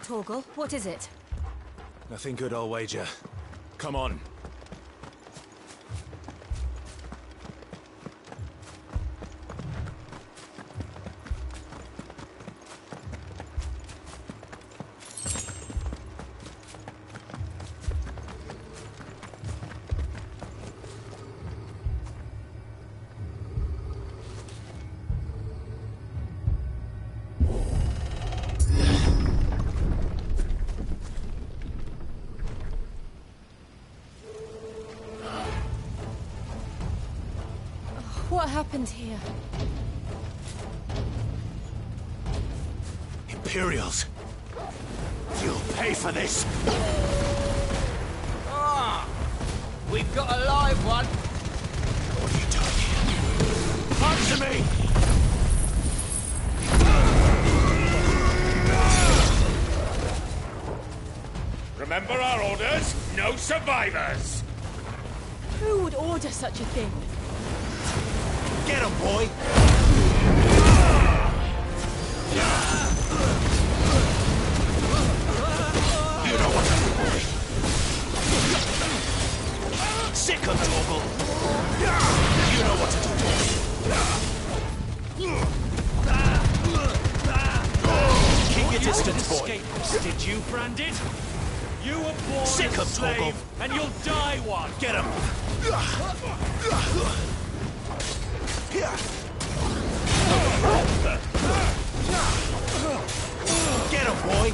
Torgal. What is it? Nothing good, I'll wager. Come on. What happened here? Imperials! You'll pay for this! Ah! We've got a live one! What are you doing here? Answer me! Remember our orders? No survivors! Who would order such a thing? Get him, boy! You know what to do, boy. Sick of Torgal. You know what to do, boy. Keep your distance, boy. Did you, Branded? You were born Sick a of slave, Torgal. and you'll die one! Get him! Get him, boy!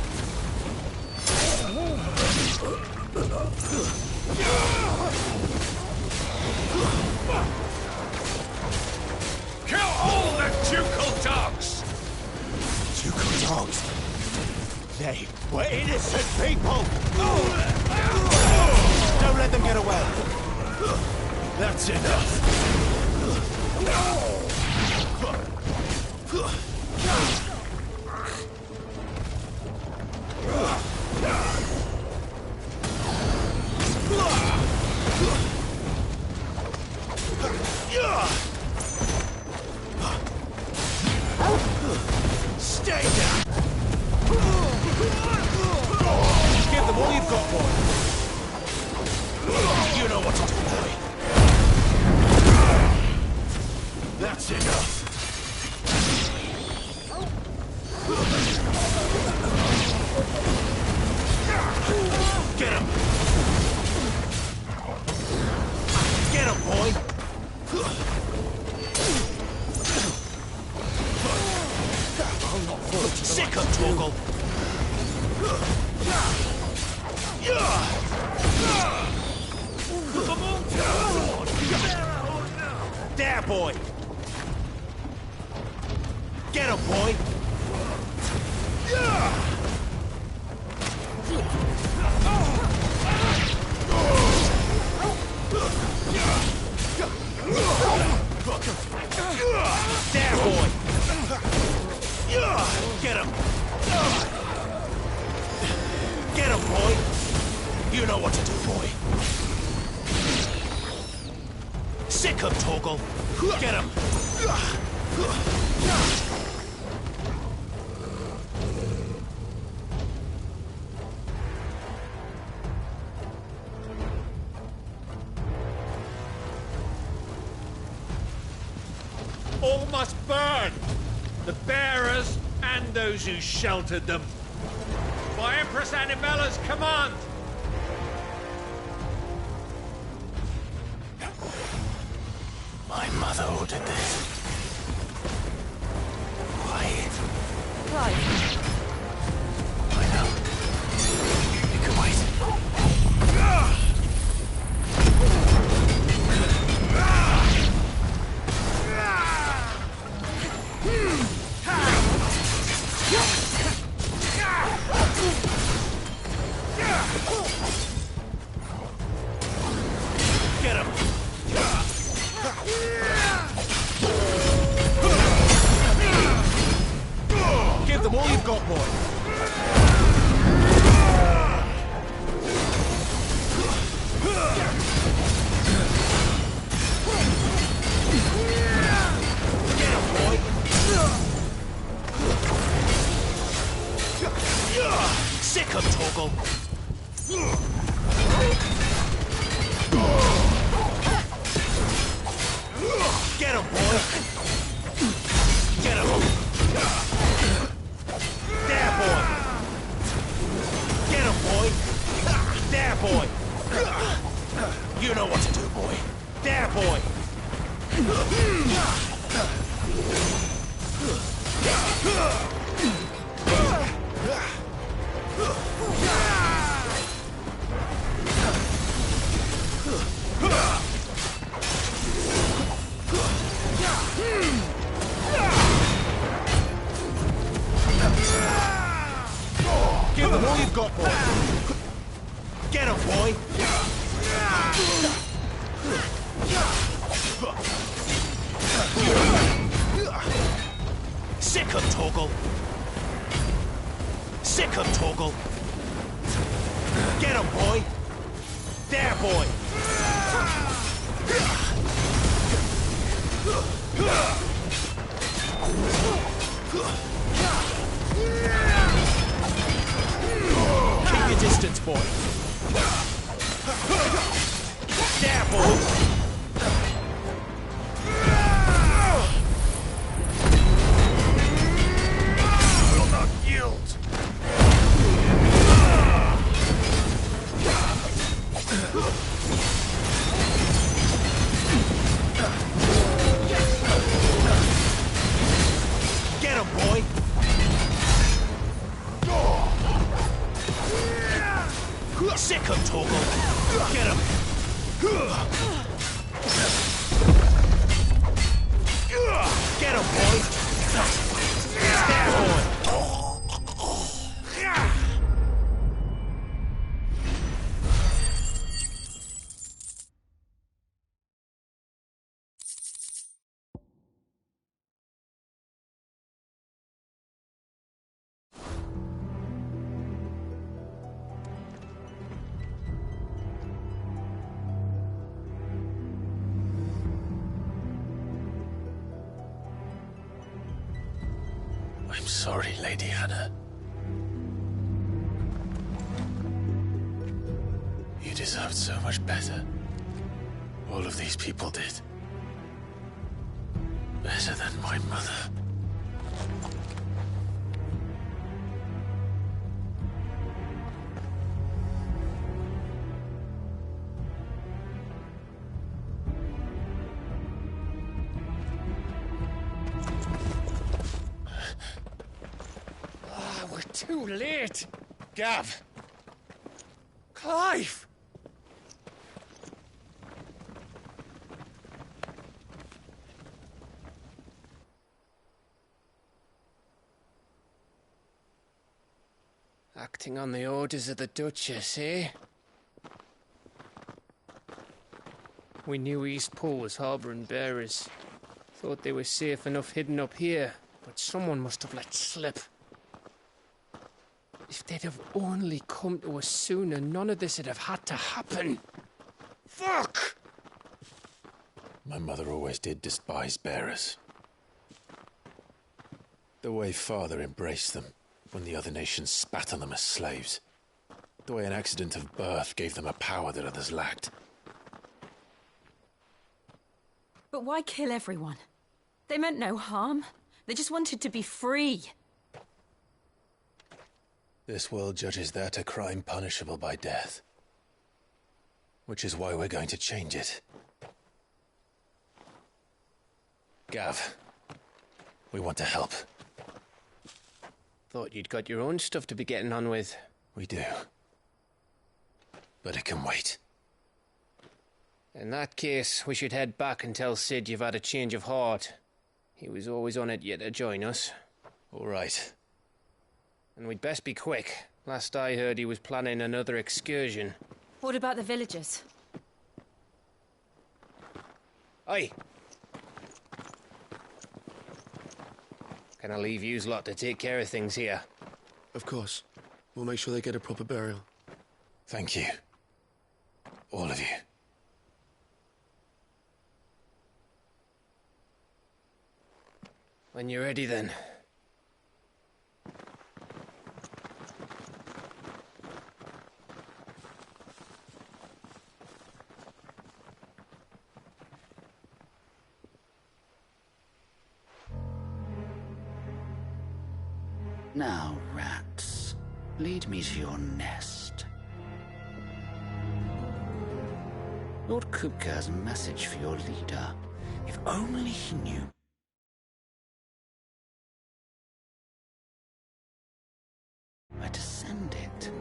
Kill all the ducal dogs! Ducal dogs? They were innocent people! Don't let them get away! That's enough! Stay down! Give them all you've got, boy! You know what to do, boy! That's enough! Get him! Get him, boy! Sick of Torgal! There, boy! Get him, boy! There, boy! Get him! Get him, boy! You know what to do, boy. Sick of Torgal! Get him! All must burn! The bearers and those who sheltered them. By Empress Animella's command! My mother ordered this. Quiet. Right. I know. You can wait. Get him! Give them all you've got, boy! Get him, boy! Sick 'em, Torgal. Get 'em, boy. Get 'em. There, boy. Get 'em, boy. There, boy. You know what to do, boy. There, boy. Give them all you've got, boy. Get 'em, boy. Sick 'em, Torgal. Sick 'em, Torgal. Get 'em, boy. There, boy. Keep your distance, boy. There, boy. Will not yield. Get him, boy. Sick him, Torgal. Get him. Get him, boy. There, boy. I'm sorry, Lady Hannah. You deserved so much better. All of these people did. Better than my mother. Too late! Gav! Clive! Acting on the orders of the Duchess, eh? We knew East Pool was harbouring bearers. Thought they were safe enough hidden up here, but someone must have let slip. If they'd have only come to us sooner, none of this would have had to happen. Fuck! My mother always did despise bearers. The way Father embraced them when the other nations spat on them as slaves. The way an accident of birth gave them a power that others lacked. But why kill everyone? They meant no harm. They just wanted to be free. This world judges that a crime punishable by death. Which is why we're going to change it. Gav, we want to help. Thought you'd got your own stuff to be getting on with. We do. But it can wait. In that case, we should head back and tell Sid you've had a change of heart. He was always on it yet to join us. All right. And we'd best be quick. Last I heard, he was planning another excursion. What about the villagers? Aye. Can I leave yous lot to take care of things here? Of course. We'll make sure they get a proper burial. Thank you. All of you. When you're ready, then. Now, rats, lead me to your nest. Lord Kupka has a message for your leader. If only he knew. Where to send it?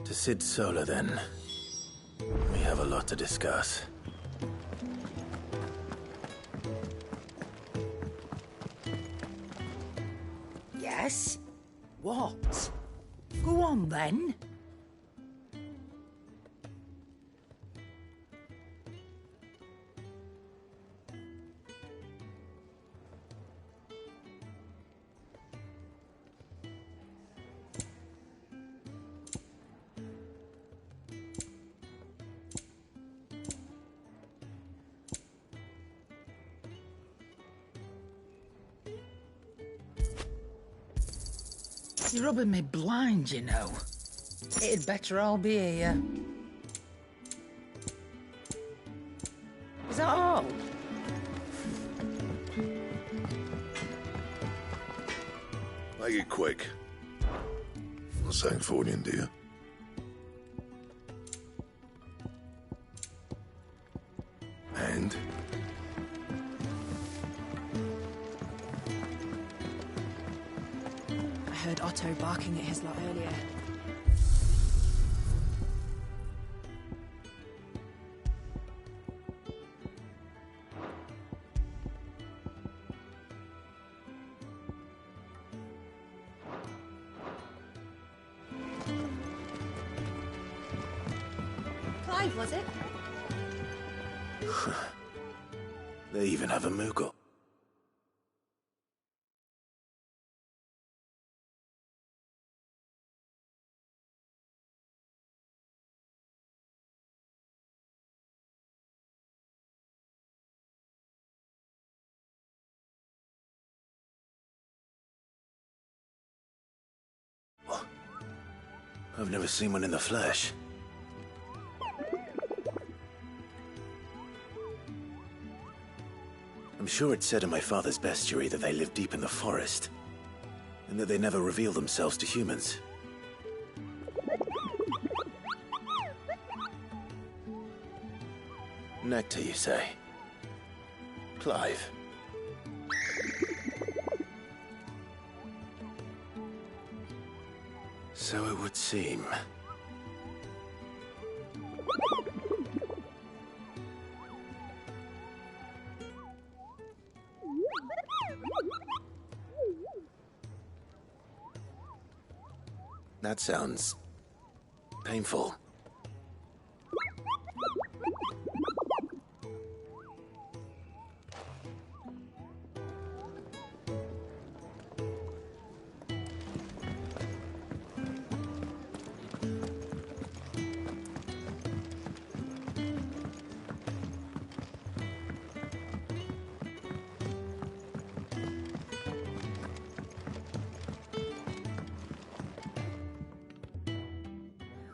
To Sid Solar, then. We have a lot to discuss. Yes? What? Go on, then. You're rubbing me blind, you know. It'd better all be here. Is that all? Make it quick. Not saying Fordian, do you? And? I heard Otto barking at his lot earlier. Clive, was it? They even have a Moogle. I've never seen one in the flesh. I'm sure it said in my father's bestiary that they live deep in the forest, and that they never reveal themselves to humans. Nectar, you say? Clive. So it would seem. That sounds painful.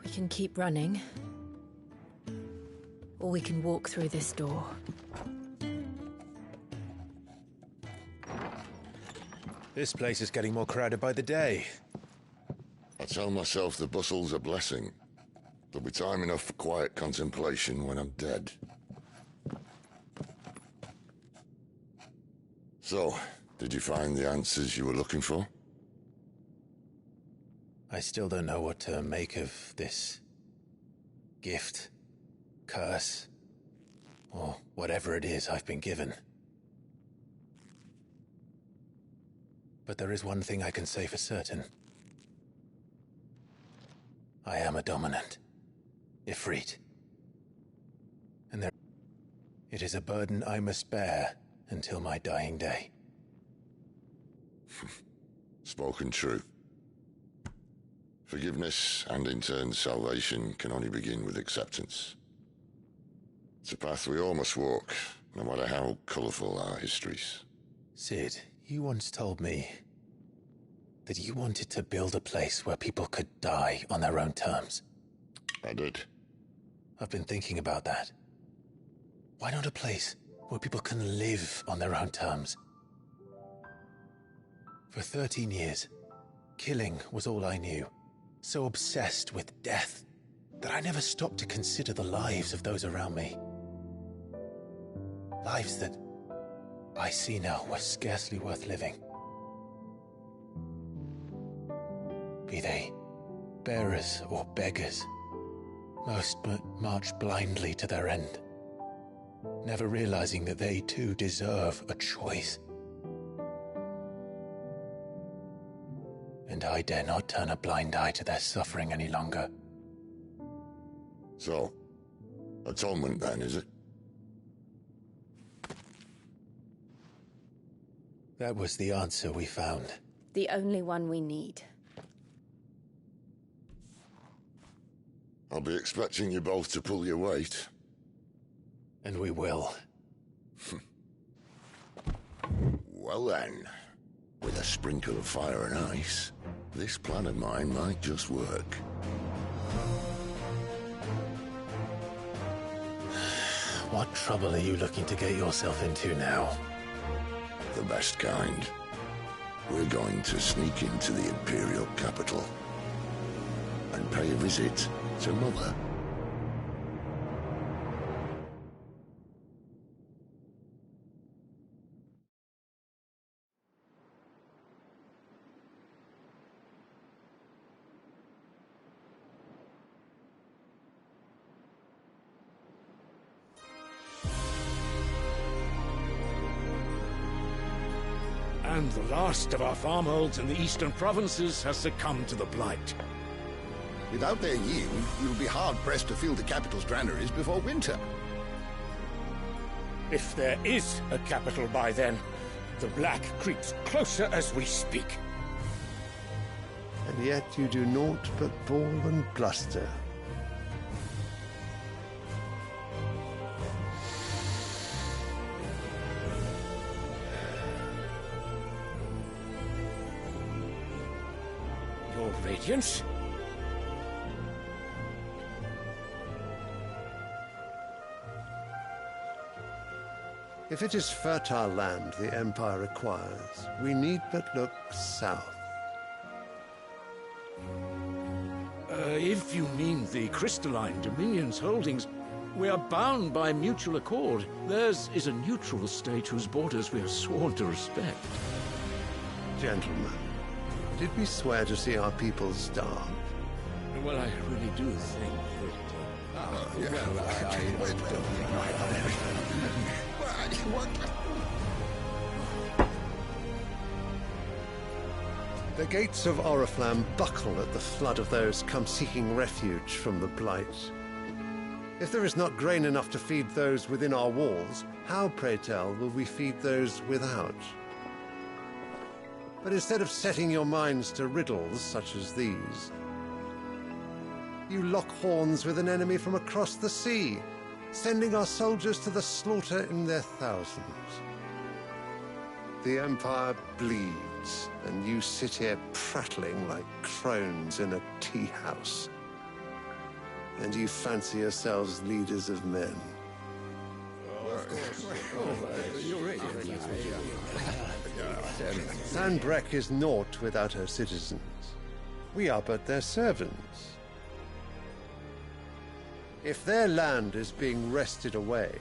We can keep running, or we can walk through this door. This place is getting more crowded by the day. I tell myself the bustle's a blessing. There'll be time enough for quiet contemplation when I'm dead. So, did you find the answers you were looking for? I still don't know what to make of this gift, curse, or whatever it is I've been given. But there is one thing I can say for certain. I am a dominant, Ifrit. And it is a burden I must bear until my dying day. Spoken true. Forgiveness and in turn salvation can only begin with acceptance. It's a path we all must walk, no matter how colourful our histories. Sid, you once told me that you wanted to build a place where people could die on their own terms. I did. I've been thinking about that. Why not a place where people can live on their own terms? For 13 years, killing was all I knew. So obsessed with death that I never stopped to consider the lives of those around me. Lives that I see now were scarcely worth living. Be they bearers or beggars, most march blindly to their end, never realizing that they too deserve a choice. And I dare not turn a blind eye to their suffering any longer. So, atonement then, is it? That was the answer we found. The only one we need. I'll be expecting you both to pull your weight. And we will. Well then, with a sprinkle of fire and ice, this plan of mine might just work. What trouble are you looking to get yourself into now? The best kind. We're going to sneak into the Imperial capital and pay a visit to Mother. And the last of our farmholds in the eastern provinces has succumbed to the blight. Without their yield, we'll be hard-pressed to fill the capital's granaries before winter. If there is a capital by then, the black creeps closer as we speak. And yet you do naught but bawl and bluster. Your Radiance? If it is fertile land the Empire requires, we need but look south. If you mean the crystalline Dominion's holdings, we are bound by mutual accord. Theirs is a neutral state whose borders we are sworn to respect. Gentlemen, did we swear to see our people starve? Well, I really do think The gates of Oriflamme buckle at the flood of those come seeking refuge from the blight. If there is not grain enough to feed those within our walls, how, pray tell, will we feed those without? But instead of setting your minds to riddles such as these, you lock horns with an enemy from across the sea, sending our soldiers to the slaughter in their thousands. The Empire bleeds, and you sit here prattling like crones in a tea house. And you fancy yourselves leaders of men. Sandbreck is naught without her citizens. We are but their servants. If their land is being wrested away,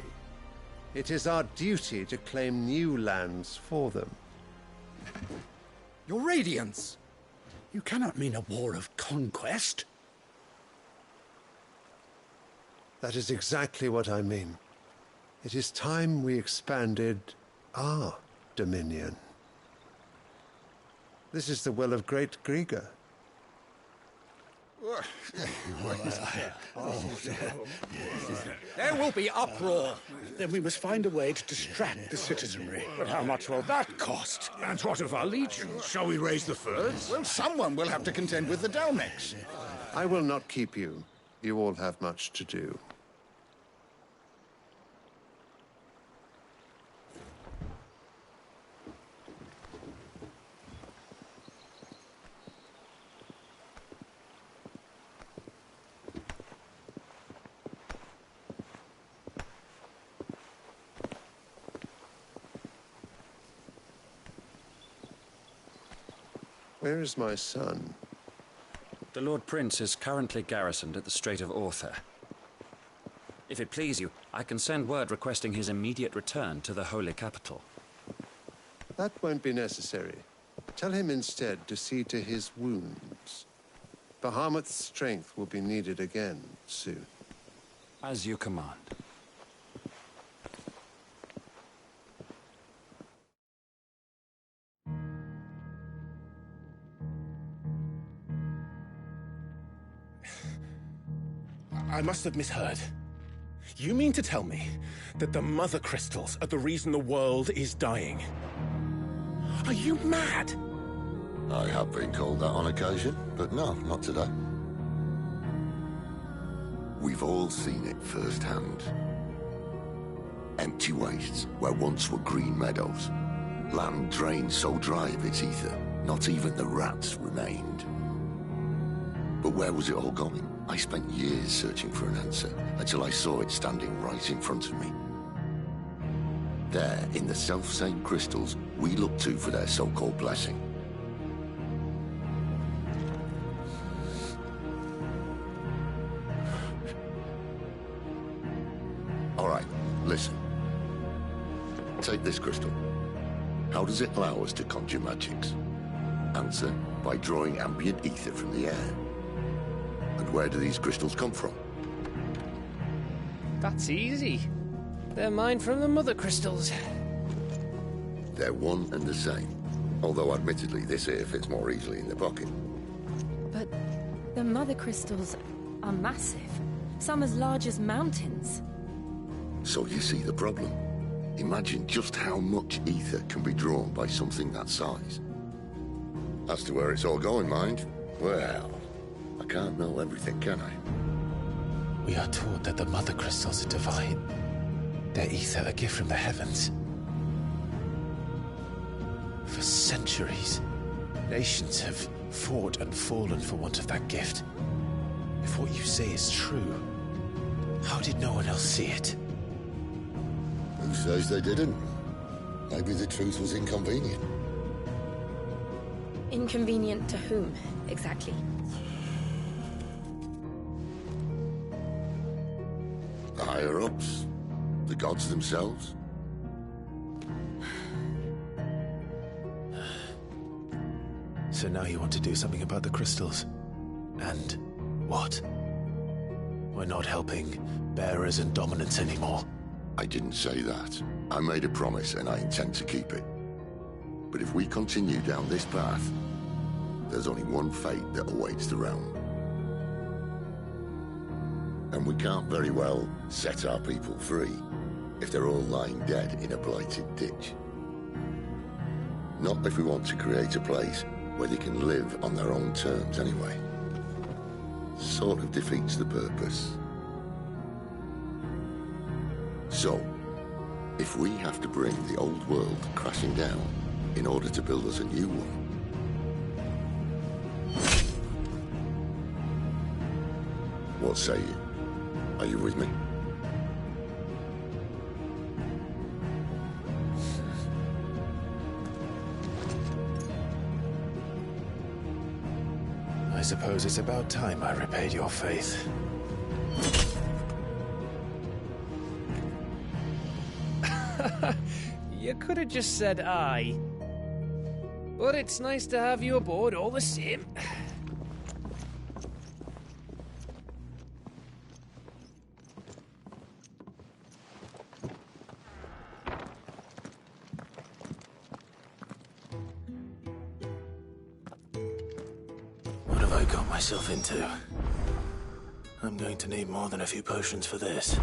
it is our duty to claim new lands for them. Your Radiance! You cannot mean a war of conquest. That is exactly what I mean. It is time we expanded our dominion. This is the will of great Grieger. There will be uproar. Then we must find a way to distract the citizenry. But how much will that cost? And what of our legions? Shall we raise the furs? Well, someone will have to contend with the Dalmex. I will not keep you. You all have much to do. Where is my son? The Lord Prince is currently garrisoned at the Strait of Author. If it please you, I can send word requesting his immediate return to the Holy Capital. That won't be necessary. Tell him instead to see to his wounds. Bahamut's strength will be needed again soon. As you command. I must have misheard. You mean to tell me that the Mother Crystals are the reason the world is dying? Are you mad? I have been called that on occasion, but no, not today. We've all seen it firsthand. Empty wastes where once were green meadows. Land drained so dry of its ether, not even the rats remained. But where was it all going? I spent years searching for an answer, until I saw it standing right in front of me. There, in the self-same crystals we look to for their so-called blessing. All right, listen. Take this crystal. How does it allow us to conjure magics? Answer, by drawing ambient ether from the air. And where do these crystals come from? That's easy. They're mine from the Mother Crystals. They're one and the same. Although admittedly this here fits more easily in the pocket. But the Mother Crystals are massive. Some as large as mountains. So you see the problem. Imagine just how much ether can be drawn by something that size. As to where it's all going, mind, well, I can't know everything, can I? We are taught that the Mother Crystals are divine. Their ether a gift from the heavens. For centuries, nations have fought and fallen for want of that gift. If what you say is true, how did no one else see it? Who says they didn't? Maybe the truth was inconvenient. Inconvenient to whom, exactly? The higher-ups? The gods themselves? So now you want to do something about the crystals? And what? We're not helping bearers and dominants anymore. I didn't say that. I made a promise and I intend to keep it. But if we continue down this path, there's only one fate that awaits the realm. And we can't very well set our people free if they're all lying dead in a blighted ditch. Not if we want to create a place where they can live on their own terms anyway. Sort of defeats the purpose. So, if we have to bring the old world crashing down in order to build us a new one, what say you? Are you with me? I suppose it's about time I repaid your faith. You could have just said aye. But it's nice to have you aboard all the same. What have I got myself into? I'm going to need more than a few potions for this.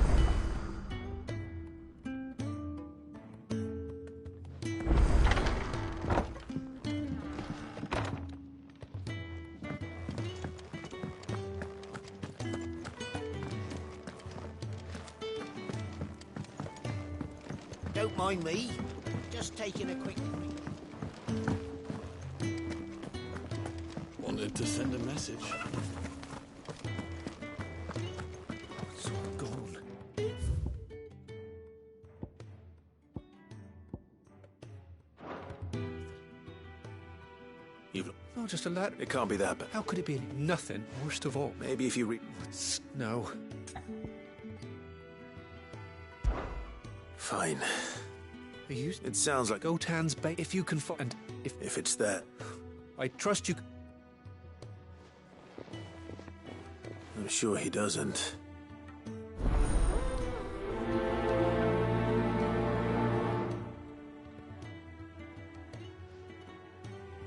Don't mind me. Just taking a quick... Wanted to send a message. It's all gone. You've... Oh, just a letter. It can't be that bad. How could it be nothing? Worst of all. Maybe if you No. Fine. It sounds like Gotan's bait. If you can find... If it's that... I trust you... I'm sure he doesn't.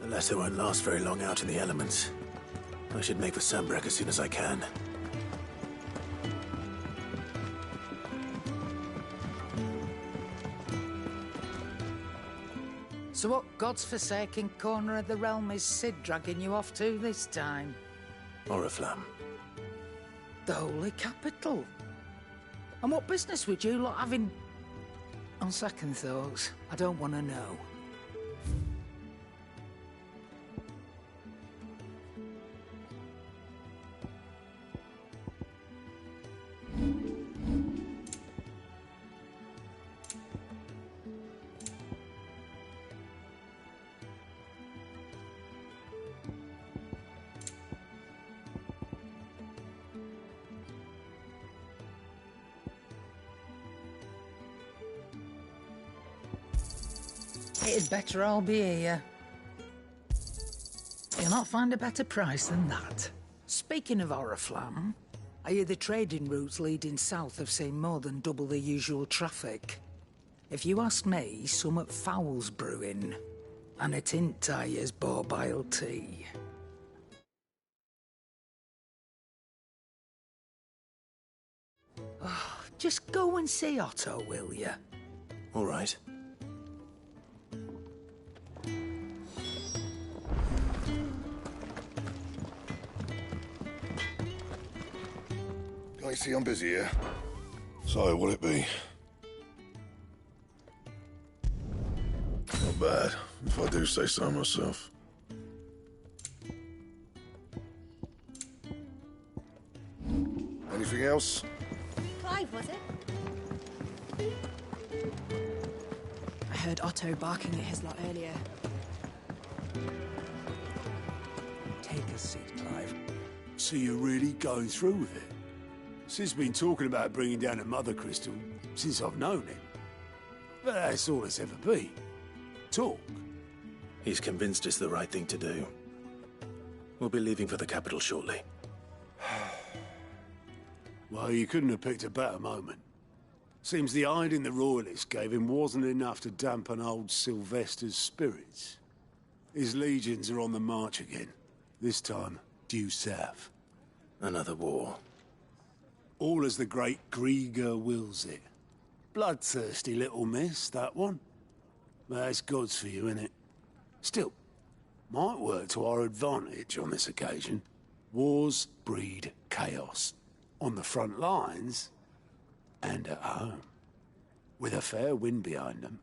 The letter won't last very long out in the elements. I should make for Sambrek as soon as I can. So what God's forsaken corner of the realm is Sid dragging you off to this time? Oriflamme. The Holy Capital. And what business would you lot having... On second thoughts, I don't want to know. It'd better all be here. You'll not find a better price than that. Speaking of Oriflamme, I hear the trading routes leading south have seen more than double the usual traffic. If you ask me, summat foul's brewing. And a tint I is borbile tea. Oh, just go and see Otto, will you? All right. I see I'm busy here. So, what'll it be? Not bad, if I do say so myself. Anything else? Clive, was it? I heard Otto barking at his lot earlier. Take a seat, Clive. So you're really going through with it? Sid's been talking about bringing down a mother crystal since I've known him. But that's all it's ever been. Talk. He's convinced it's the right thing to do. We'll be leaving for the capital shortly. Well, you couldn't have picked a better moment. Seems the hiding the royalists gave him wasn't enough to dampen old Sylvester's spirits. His legions are on the march again. This time, due south. Another war. All as the great Grieger wills it. Bloodthirsty little miss, that one. But that's God's for you, innit? Still, might work to our advantage on this occasion. Wars breed chaos. On the front lines, and at home. With a fair wind behind them,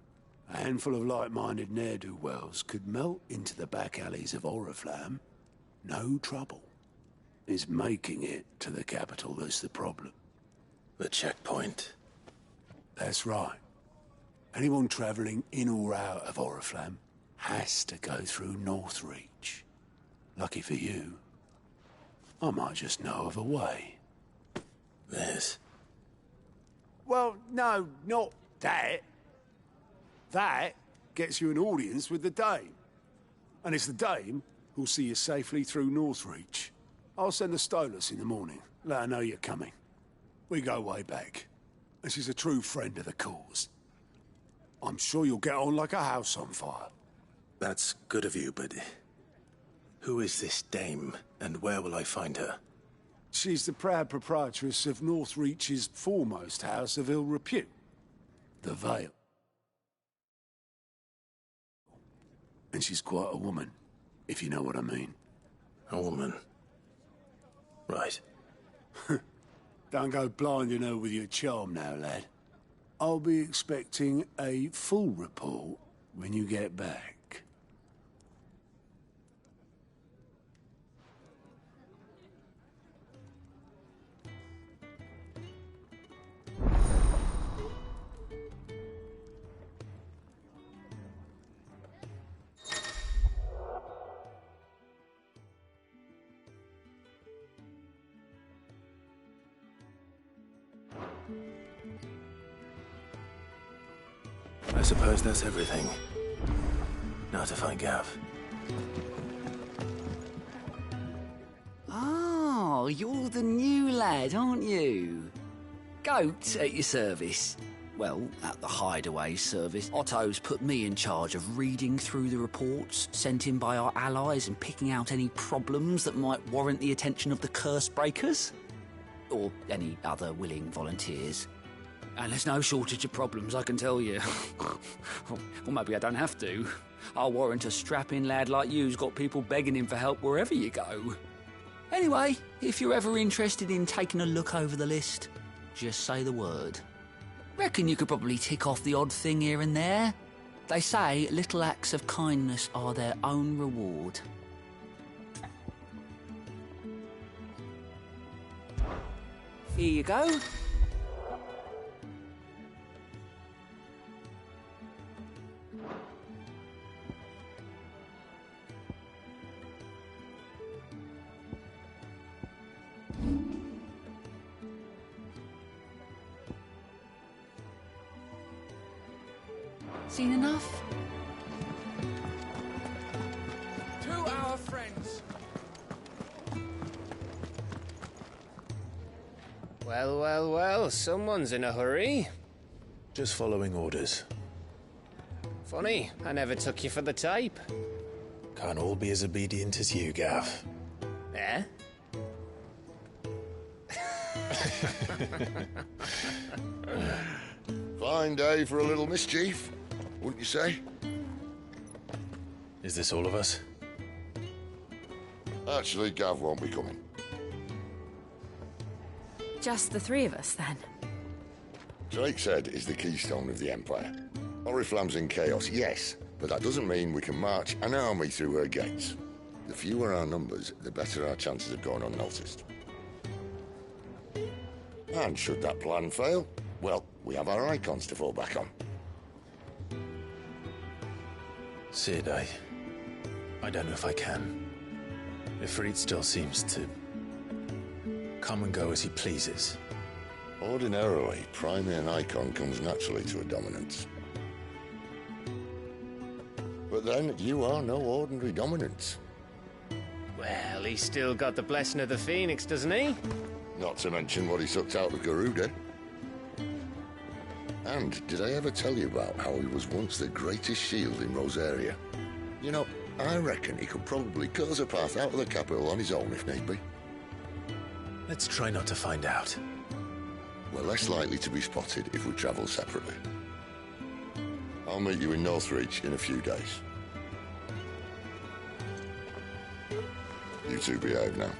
a handful of like-minded ne'er-do-wells could melt into the back alleys of Oriflamme. No trouble. It's making it to the capital that's the problem. The checkpoint. That's right. Anyone travelling in or out of Oriflamme has to go through Northreach. Lucky for you, I might just know of a way. This? Well, no, not that. That gets you an audience with the Dame. And it's the Dame who'll see you safely through Northreach. I'll send the Stolas in the morning. Let her know you're coming. We go way back. And she's a true friend of the cause. I'm sure you'll get on like a house on fire. That's good of you, but... who is this Dame, and where will I find her? She's the proud proprietress of Northreach's foremost house of ill repute, the Vale. And she's quite a woman, if you know what I mean. A woman? Right. Don't go blinding her with your charm now, lad. I'll be expecting a full report when you get back. I suppose that's everything. Now to find Gav. Oh, you're the new lad, aren't you? Goat at your service. Well, at the Hideaway service, Otto's put me in charge of reading through the reports sent in by our allies and picking out any problems that might warrant the attention of the curse breakers. Or any other willing volunteers. And there's no shortage of problems, I can tell you. Or maybe I don't have to. I'll warrant a strapping lad like you's got people begging him for help wherever you go. Anyway, if you're ever interested in taking a look over the list, just say the word. Reckon you could probably tick off the odd thing here and there. They say little acts of kindness are their own reward. Here you go. Seen enough? To our friends. Well, well, well, someone's in a hurry. Just following orders. Funny, I never took you for the type. Can't all be as obedient as you, Gav. Eh? Fine day for a little mischief, wouldn't you say? Is this all of us? Actually, Gav won't be coming. Just the three of us, then. Drake's Head is the keystone of the Empire. Oriflamme's in chaos, yes, but that doesn't mean we can march an army through her gates. The fewer our numbers, the better our chances of going unnoticed. And should that plan fail, well, we have our icons to fall back on. Sid, I don't know if I can. Ifrit still seems to come and go as he pleases. Ordinarily, priming an icon comes naturally to a dominance. But then, you are no ordinary dominance. Well, he's still got the blessing of the Phoenix, doesn't he? Not to mention what he sucked out of Garuda. And did I ever tell you about how he was once the greatest shield in Rosaria? You know, I reckon he could probably cut us a path out of the capital on his own if need be. Let's try not to find out. We're less likely to be spotted if we travel separately. I'll meet you in Northreach in a few days. You two behave now.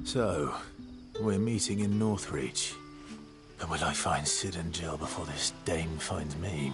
So, we're meeting in Northreach. But will I find Sid and Jill before this dame finds me?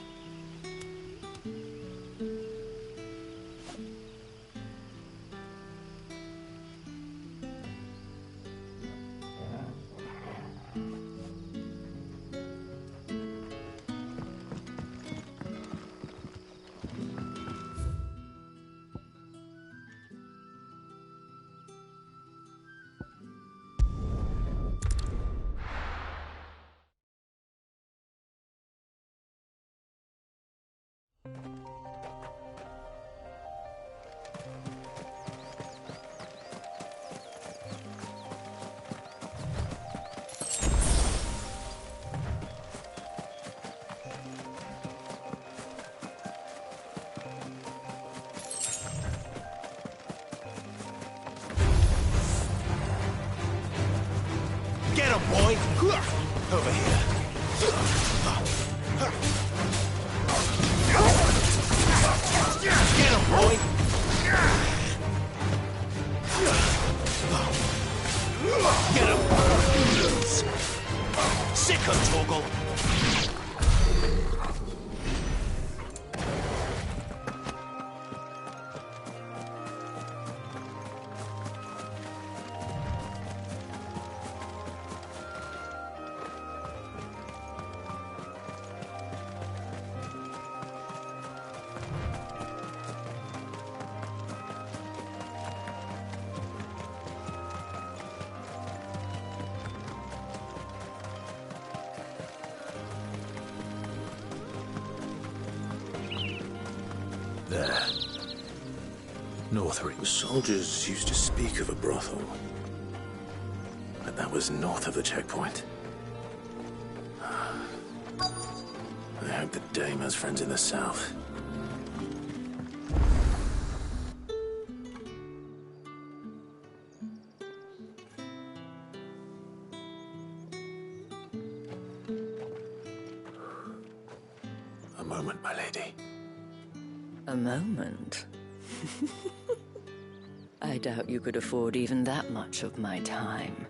Get him, boy! Over here. Get him, boy! Get him! Sick of Torgal! There. Northreach. The soldiers used to speak of a brothel. But that was north of the checkpoint. I hope the dame has friends in the south. A moment, my lady. A moment? I doubt you could afford even that much of my time.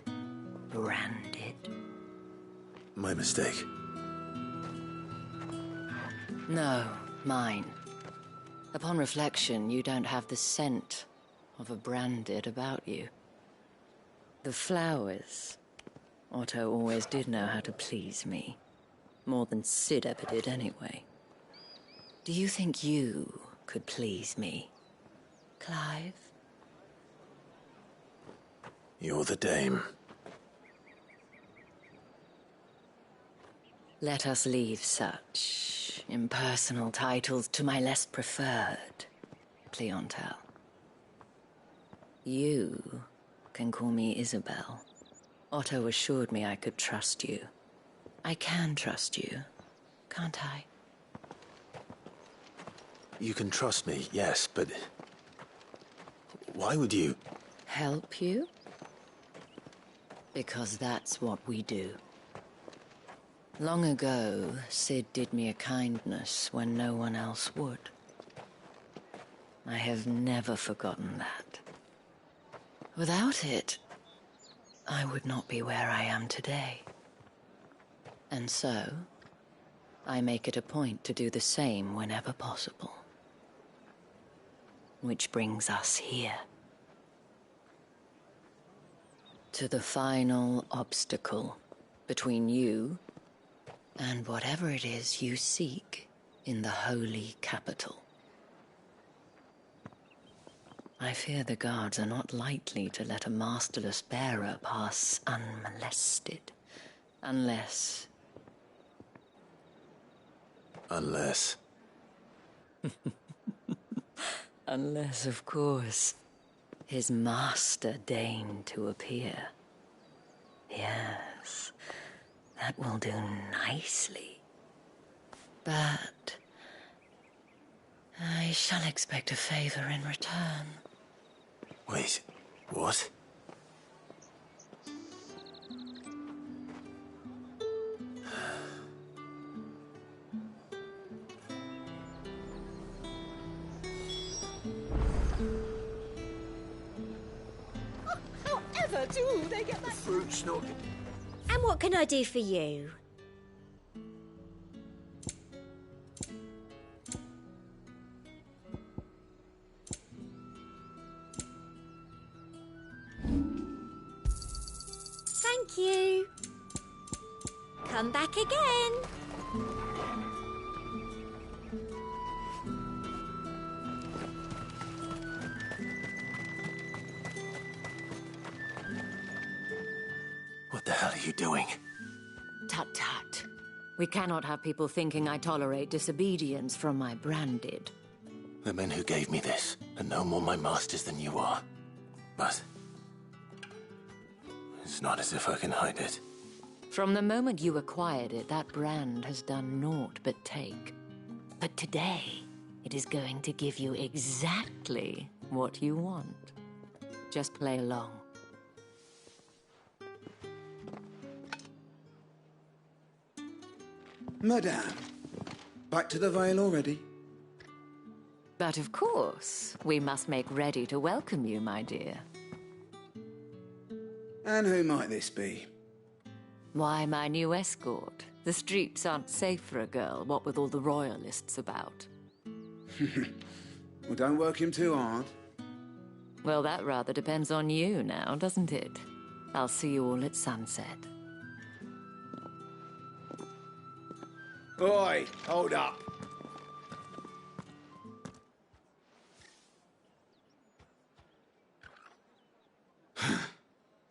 Branded. My mistake. No, mine. Upon reflection, you don't have the scent of a branded about you. The flowers. Otto always did know how to please me. More than Sid ever did anyway. Do you think you could please me, Clive? You're the dame. Let us leave such impersonal titles to my less preferred clientele. You can call me Isabel. Otto assured me I could trust you. I can trust you, can't I? You can trust me, yes, but... why would you... Help you? Because that's what we do. Long ago, Sid did me a kindness when no one else would. I have never forgotten that. Without it, I would not be where I am today. And so, I make it a point to do the same whenever possible. Which brings us here. To the final obstacle between you and whatever it is you seek in the holy capital. I fear the guards are not likely to let a masterless bearer pass unmolested. Unless... Unless... Unless, of course, his master deigned to appear. Yes, that will do nicely. But I shall expect a favor in return. Wait, what? hurts. Ooh, they get that fruit snug. And what can I do for you? Thank you. Come back again. What the hell are you doing? Tut tut. We cannot have people thinking I tolerate disobedience from my branded. The men who gave me this are no more my masters than you are. But it's not as if I can hide it. From the moment you acquired it, that brand has done naught but take. But today, it is going to give you exactly what you want. Just play along. Madame, back to the Vale already? But of course, we must make ready to welcome you, my dear. And who might this be? Why, my new escort. The streets aren't safe for a girl, what with all the royalists about. Well, don't work him too hard. Well, that rather depends on you now, doesn't it? I'll see you all at sunset. Oi, hold up.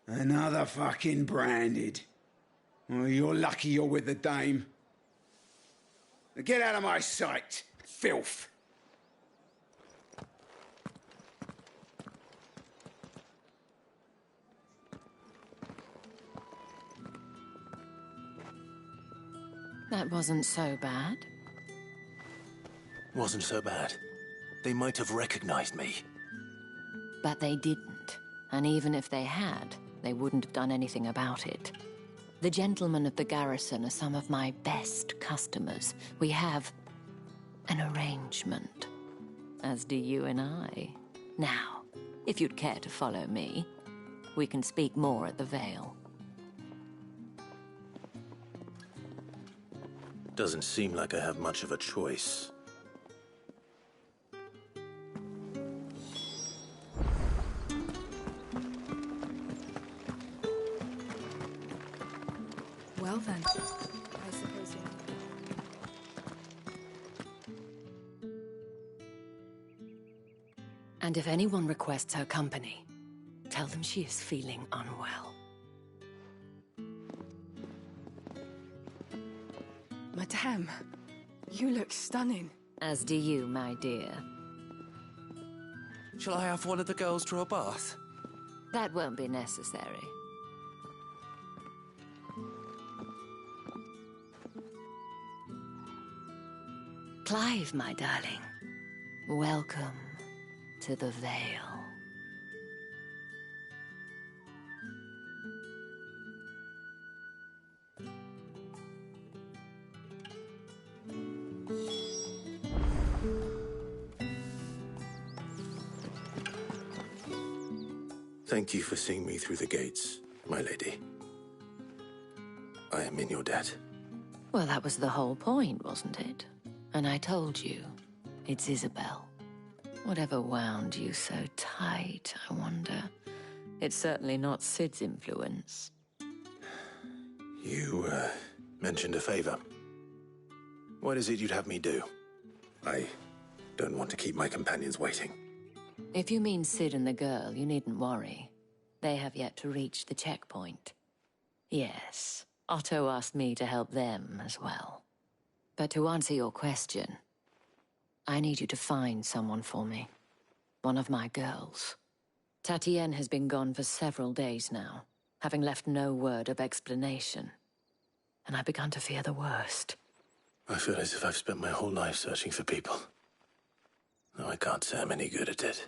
Another fucking branded. Well, you're lucky you're with the dame. Now get out of my sight, filth. That wasn't so bad. Wasn't so bad. They might have recognized me. But they didn't. And even if they had, they wouldn't have done anything about it. The gentlemen of the garrison are some of my best customers. We have an arrangement, as do you and I. Now, if you'd care to follow me, we can speak more at the Vale. Doesn't seem like I have much of a choice. Well then, I suppose you... And if anyone requests her company, tell them she is feeling unwell. Madame, you look stunning. As do you, my dear. Shall I have one of the girls draw a bath? That won't be necessary. Clive, my darling. Welcome to the Vale. Thank you for seeing me through the gates, my lady. I am in your debt. Well, that was the whole point, wasn't it? And I told you, it's Isabel. Whatever wound you so tight, I wonder. It's certainly not Sid's influence. You, mentioned a favor. What is it you'd have me do? I don't want to keep my companions waiting. If you mean Sid and the girl, you needn't worry. They have yet to reach the checkpoint. Yes, Otto asked me to help them as well. But to answer your question, I need you to find someone for me. One of my girls. Tatienne has been gone for several days now, having left no word of explanation. And I've begun to fear the worst. I feel as if I've spent my whole life searching for people. Though I can't say I'm any good at it.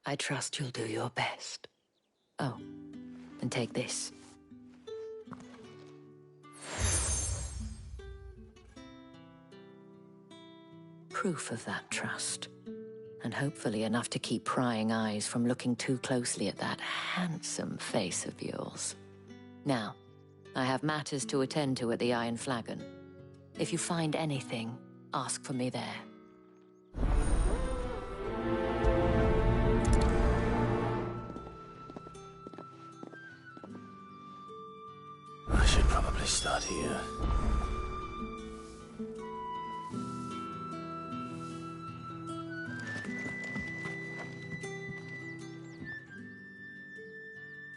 I trust you'll do your best. Oh, and take this. Proof of that trust. and hopefully enough to keep prying eyes from looking too closely at that handsome face of yours. Now, I have matters to attend to at the Iron Flagon. If you find anything, ask for me there. I should probably start here.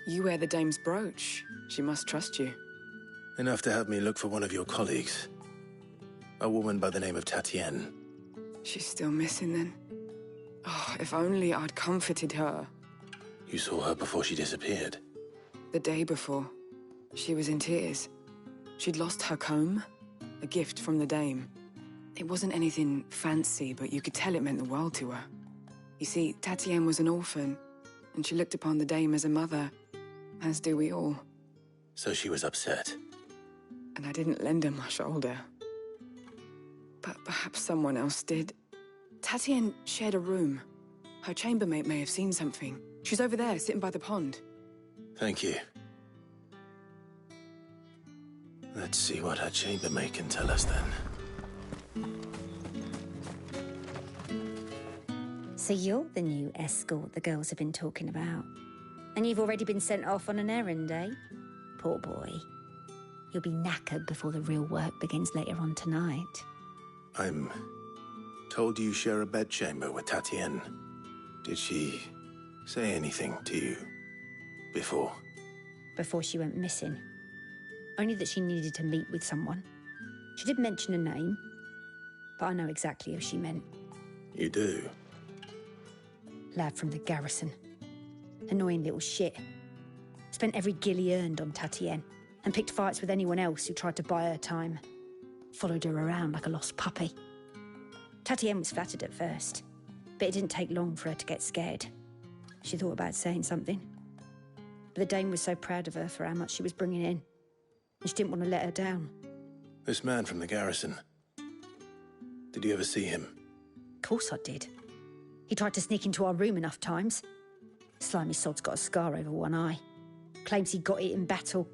You wear the dame's brooch. She must trust you. Enough to have me look for one of your colleagues. A woman by the name of Tatienne. She's still missing then. Oh, if only I'd comforted her. You saw her before she disappeared. The day before, she was in tears. She'd lost her comb, a gift from the dame. It wasn't anything fancy, but you could tell it meant the world to her. You see, Tatienne was an orphan, and she looked upon the dame as a mother, as do we all. So she was upset. And I didn't lend her my shoulder. But perhaps someone else did. Tatienne shared a room. Her chambermaid may have seen something. She's over there, sitting by the pond. Thank you. Let's see what her chambermaid can tell us then. So you're the new escort the girls have been talking about. And you've already been sent off on an errand, eh? Poor boy. You'll be knackered before the real work begins later on tonight. I'm told you share a bedchamber with Tatienne. Did she say anything to you before? Before she went missing. Only that she needed to meet with someone. She did mention a name, but I know exactly who she meant. You do? Lad from the garrison. Annoying little shit. Spent every guil he earned on Tatienne, and picked fights with anyone else who tried to buy her time. Followed her around like a lost puppy. Tatienne was flattered at first, but it didn't take long for her to get scared. She thought about saying something. But the dame was so proud of her for how much she was bringing in, and she didn't want to let her down. This man from the garrison. Did you ever see him? Of course I did. He tried to sneak into our room enough times. Slimy sod's got a scar over one eye. Claims he got it in battle.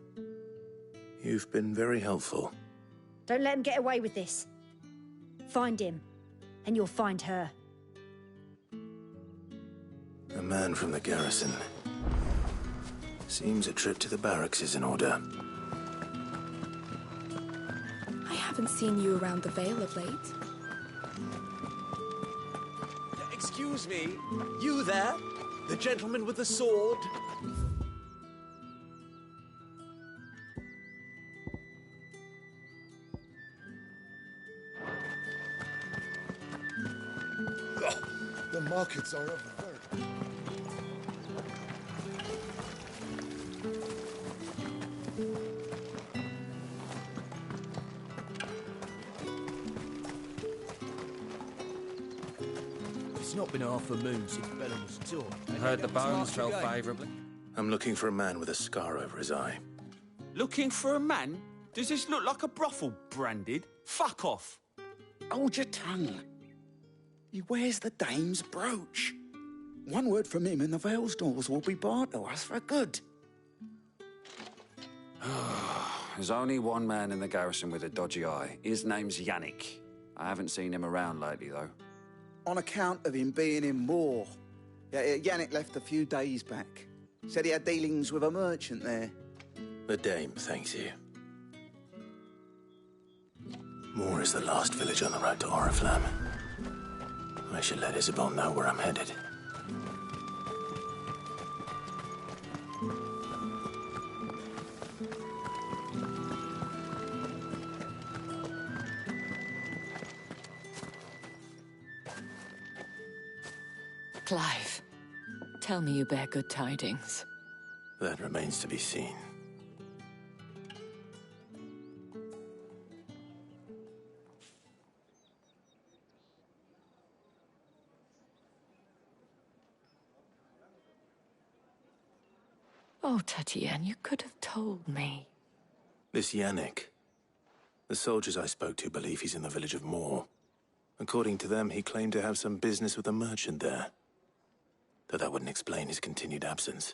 You've been very helpful. Don't let him get away with this. Find him, and you'll find her. A man from the garrison. Seems a trip to the barracks is in order. I haven't seen you around the Vale of late. Excuse me, you there? The gentleman with the sword? The markets are of the very... It's not been half a moon since Bellum was taught. Heard the bones fell favourably. I'm looking for a man with a scar over his eye. Looking for a man? Does this look like a brothel, Branded? Fuck off. Hold your tongue. He wears the dame's brooch. One word from him and the Vale's doors will be barred to us for good. There's only one man in the garrison with a dodgy eye. His name's Yannick. I haven't seen him around lately, though. On account of him being in war. Yeah, Yannick left a few days back. Said he had dealings with a merchant there. The dame thanks you. Moor is the last village on the road to Oriflamme. I should let Isabel know where I'm headed. Clive, tell me you bear good tidings. That remains to be seen. Oh, Tatienne, you could have told me. This Yannick. The soldiers I spoke to believe he's in the village of Moor. According to them, he claimed to have some business with a merchant there. Though that wouldn't explain his continued absence.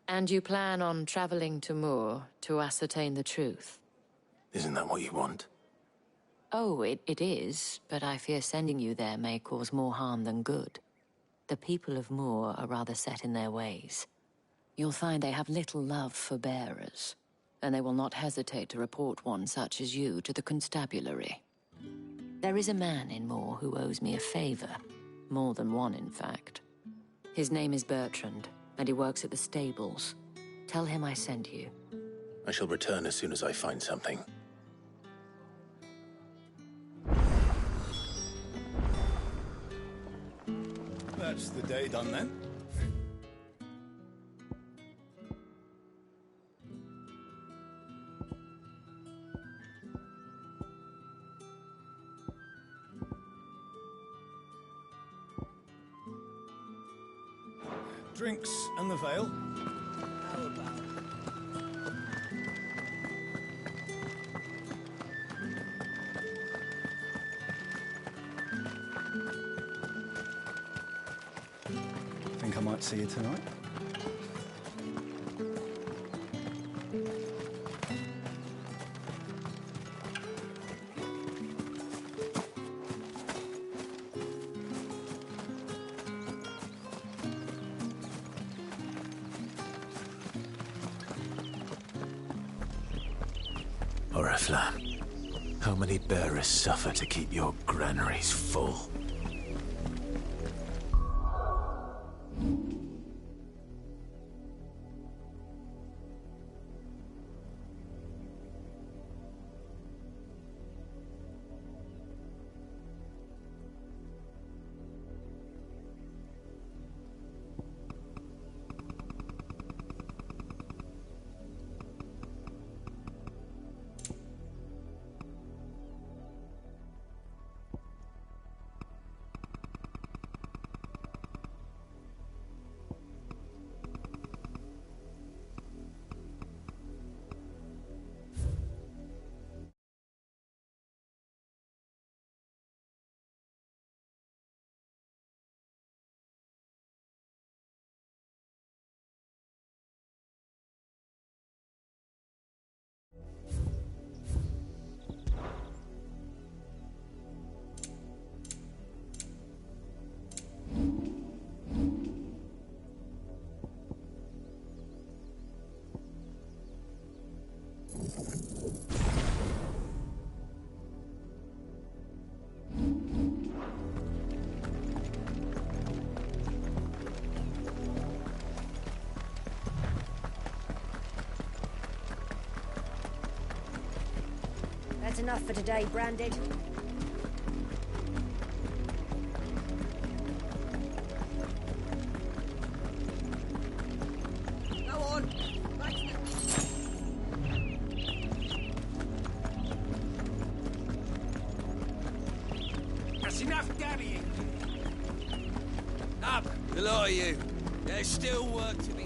And you plan on traveling to Moor to ascertain the truth? Isn't that what you want? Oh, it is, but I fear sending you there may cause more harm than good. The people of Moor are rather set in their ways. You'll find they have little love for bearers, and they will not hesitate to report one such as you to the constabulary. There is a man in Moor who owes me a favor. More than one, in fact. His name is Bertrand, and he works at the stables. Tell him I sent you. I shall return as soon as I find something. That's the day done then. Drinks and the veil. How about it? Think I might see you tonight? Oriflamme, how many bearers suffer to keep your granaries full? That's enough for today, Branded. Go on. That's enough daddying. Up, the lot of you. There's still work to be.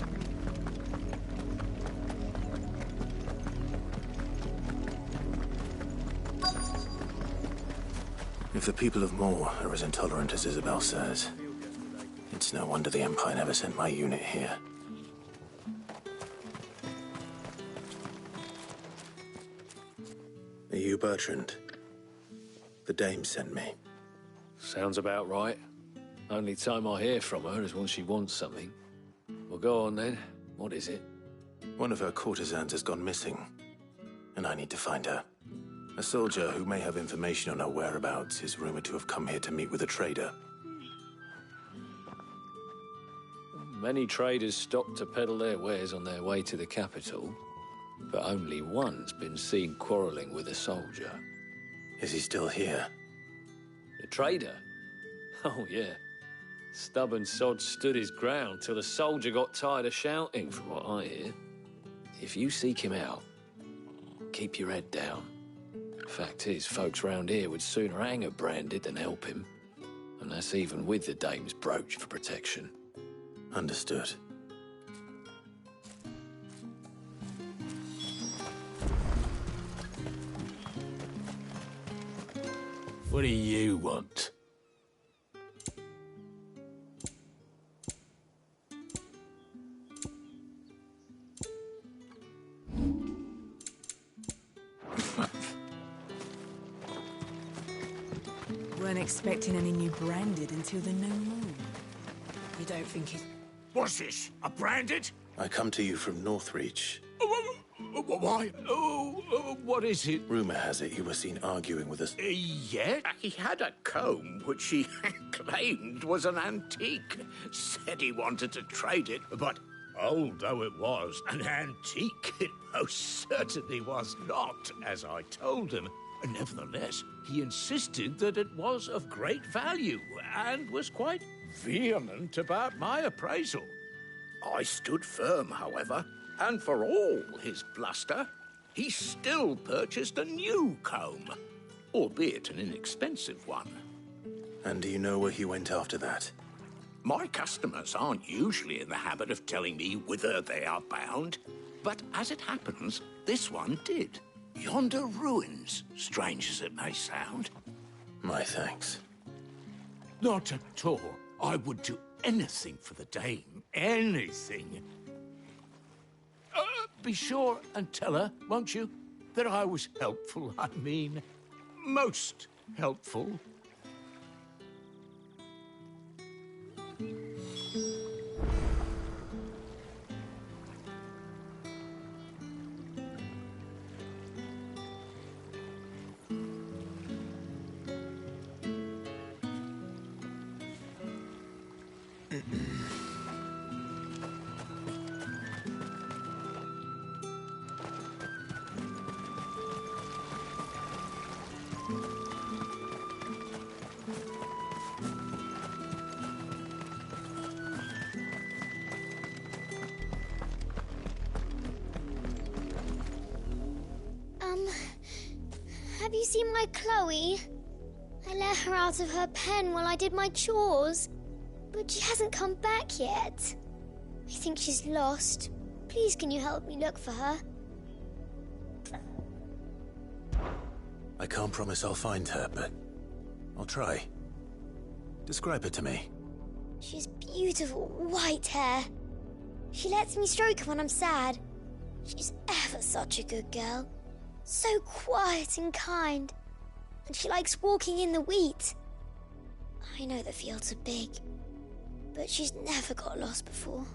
If the people of Moor are as intolerant as Isabel says, it's no wonder the Empire never sent my unit here. Are you Bertrand? The dame sent me. Sounds about right. Only time I hear from her is when she wants something. Well, go on then. What is it? One of her courtesans has gone missing, and I need to find her. A soldier who may have information on her whereabouts is rumored to have come here to meet with a trader. Many traders stop to peddle their wares on their way to the capital, but only one's been seen quarrelling with a soldier. Is he still here? The trader? Oh, yeah. Stubborn sod stood his ground till the soldier got tired of shouting, from what I hear. If you seek him out, keep your head down. Fact is, folks round here would sooner hang a Branded than help him. And that's even with the dame's brooch for protection. Understood. What do you want? Weren't expecting any new branded until the new moon. You don't think he's... What's this? A branded? I come to you from Northreach. Why? What is it? Rumour has it you were seen arguing with us. Yeah? He had a comb which he claimed was an antique. Said he wanted to trade it, but old though it was, an antique it most certainly was not, as I told him. Nevertheless, he insisted that it was of great value and was quite vehement about my appraisal. I stood firm, however, and for all his bluster, he still purchased a new comb, albeit an inexpensive one. And do you know where he went after that? My customers aren't usually in the habit of telling me whither they are bound, but as it happens, this one did. Yonder ruins, strange as it may sound. My thanks. Not at all. I would do anything for the dame. Anything. Be sure and tell her, won't you, that I was helpful. I mean, most helpful. Have you seen my Chloe? I let her out of her pen while I did my chores, but she hasn't come back yet. I think she's lost. Please, can you help me look for her? I can't promise I'll find her, but I'll try. Describe her to me. She's beautiful white hair. She lets me stroke her when I'm sad. She's ever such a good girl. So quiet and kind. And she likes walking in the wheat. I know the fields are big, but she's never got lost before.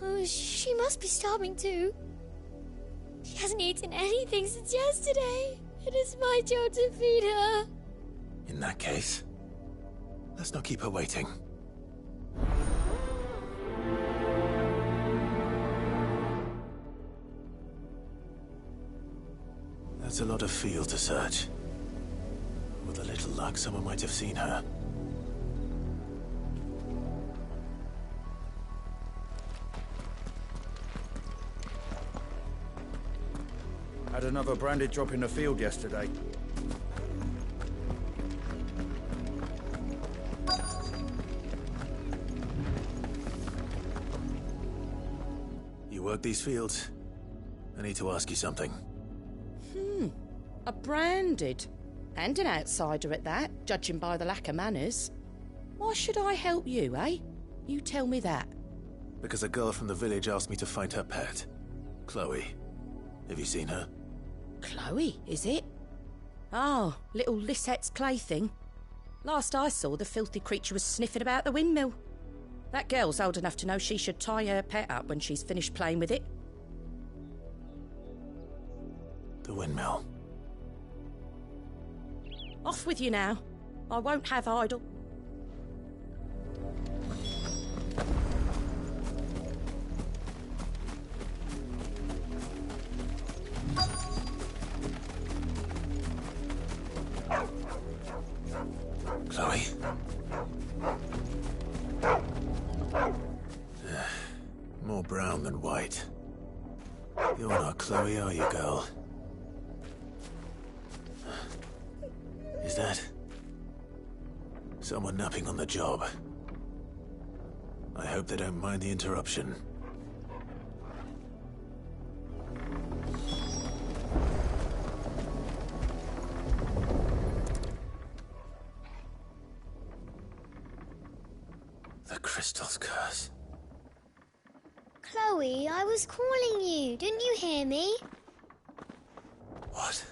Oh, she must be starving too. She hasn't eaten anything since yesterday. It is my job to feed her. In that case, let's not keep her waiting. That's a lot of field to search. With a little luck, someone might have seen her. Had another branded drop in the field yesterday. You work these fields? I need to ask you something. A branded. And an outsider at that, judging by the lack of manners. Why should I help you, eh? You tell me that. Because a girl from the village asked me to find her pet. Chloe. Have you seen her? Chloe, is it? Oh, little Lisette's plaything. Last I saw, the filthy creature was sniffing about the windmill. That girl's old enough to know she should tie her pet up when she's finished playing with it. The windmill. Off with you now. I won't have idle. Chloe? More brown than white. You're not Chloe, are you, girl? Is that someone napping on the job? I hope they don't mind the interruption. The crystal's curse. Chloe, I was calling you. Didn't you hear me? What?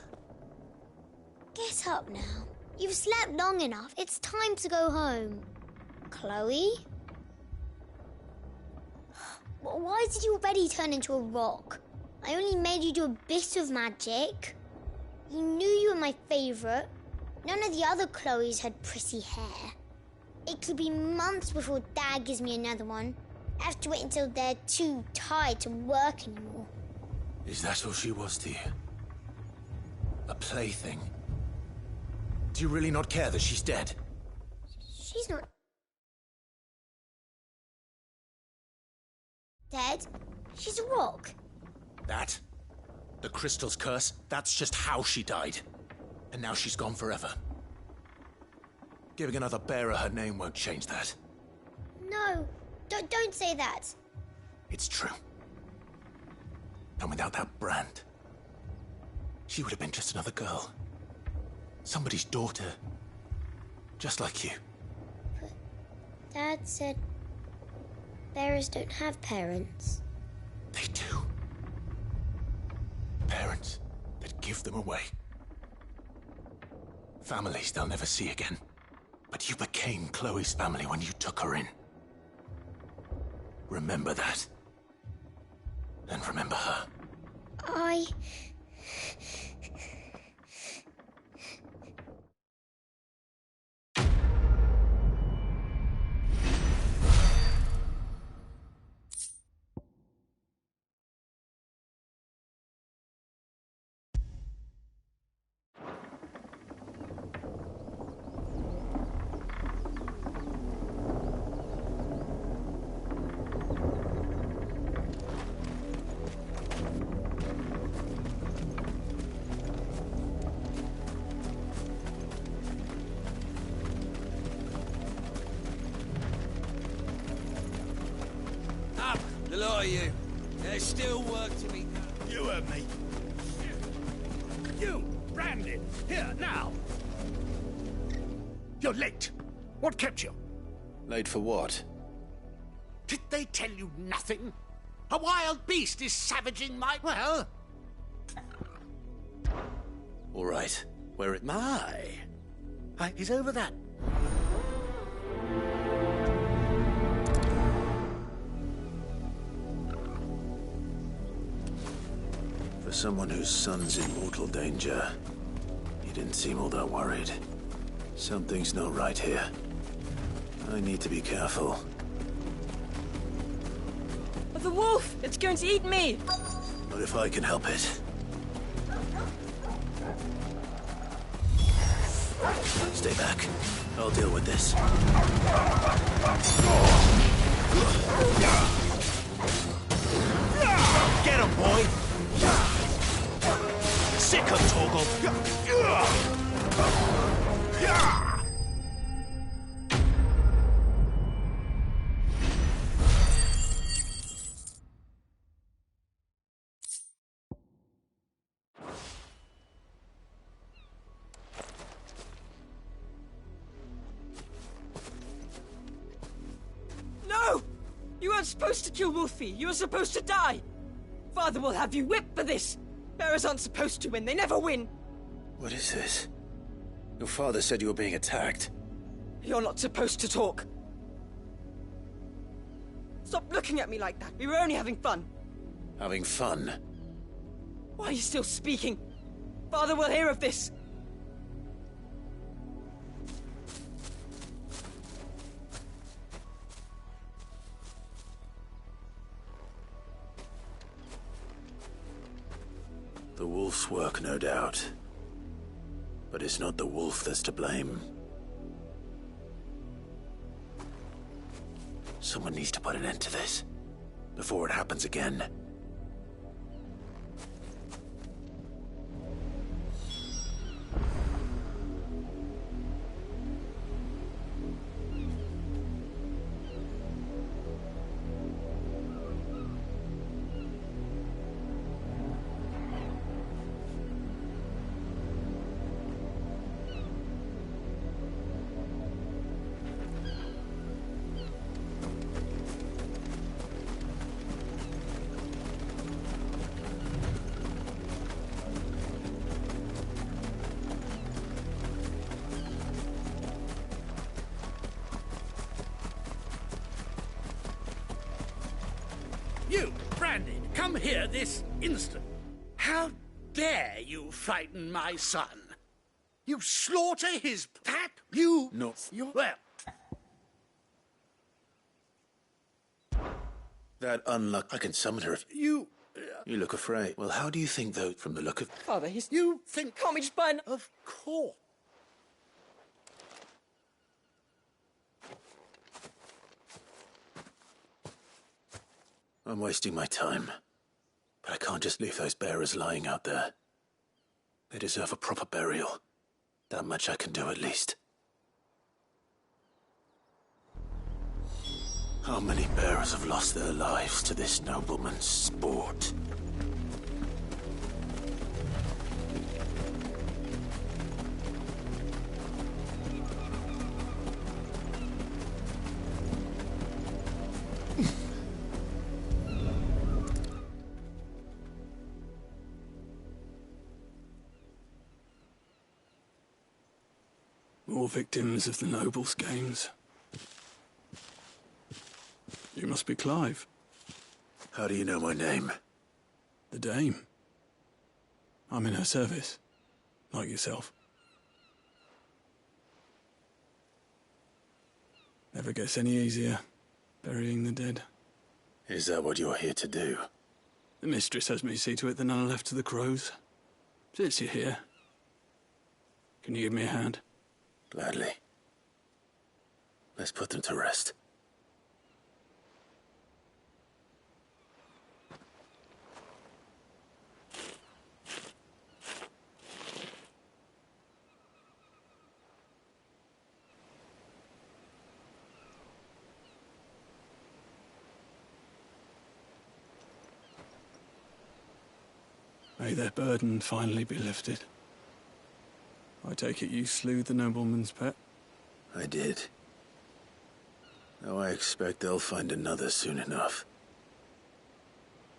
Get up now. You've slept long enough. It's time to go home. Chloe? Why did you already turn into a rock? I only made you do a bit of magic. You knew you were my favourite. None of the other Chloes had pretty hair. It could be months before Dad gives me another one. I have to wait until they're too tired to work anymore. Is that all she was to you? A plaything? Do you really not care that she's dead? She's not dead. She's a rock. That? The crystal's curse? That's just how she died. And now she's gone forever. Giving another bearer her name won't change that. No, don't say that. It's true. And without that brand, she would have been just another girl. Somebody's daughter. Just like you. But Dad said bearers don't have parents. They do. Parents that give them away. Families they'll never see again. But you became Chloe's family when you took her in. Remember that. And remember her. The lot of you. There's still work to be done. You heard me. You, Brandon, here, now. You're late. What kept you? Late for what? Did they tell you nothing? A wild beast is savaging my... Well... All right. Where it... He's over that. For someone whose son's in mortal danger, he didn't seem all that worried. Something's not right here. I need to be careful. The wolf! It's going to eat me! Not if I can help it. Stay back. I'll deal with this. Get him, boy! Sick of Torgal! No! You weren't supposed to kill Wolfie. You were supposed to die. Father will have you whipped for this. Bearers aren't supposed to win. They never win. What is this? Your father said you were being attacked. You're not supposed to talk. Stop looking at me like that. We were only having fun. Having fun? Why are you still speaking? Father will hear of this. The wolf's work, no doubt. But it's not the wolf that's to blame. Someone needs to put an end to this, before it happens again. You, Brandon, come here this instant. How dare you frighten my son? You slaughter his pack? You... No. Well... That unluck... I can summon her if... You... You look afraid. Well, how do you think, though, from the look of... Father, he's... You think... Can't we just buy an... Of course. I'm wasting my time. But I can't just leave those bearers lying out there. They deserve a proper burial. That much I can do, at least. How many bearers have lost their lives to this nobleman's sport? More victims of the nobles' games. You must be Clive. How do you know my name? The Dame. I'm in her service, like yourself. Never gets any easier, burying the dead. Is that what you're here to do? The mistress has me see to it that none are left to the crows. Since you're here, can you give me a hand? Gladly. Let's put them to rest. May their burden finally be lifted. I take it you slew the nobleman's pet? I did. Now I expect they'll find another soon enough.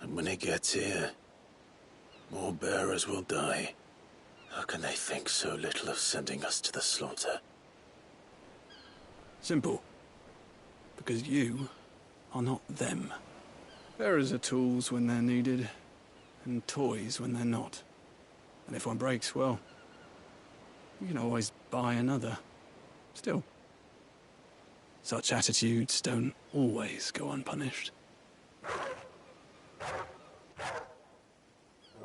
And when it gets here, more bearers will die. How can they think so little of sending us to the slaughter? Simple. Because you are not them. Bearers are tools when they're needed, and toys when they're not. And if one breaks, well, you can always buy another. Still, such attitudes don't always go unpunished.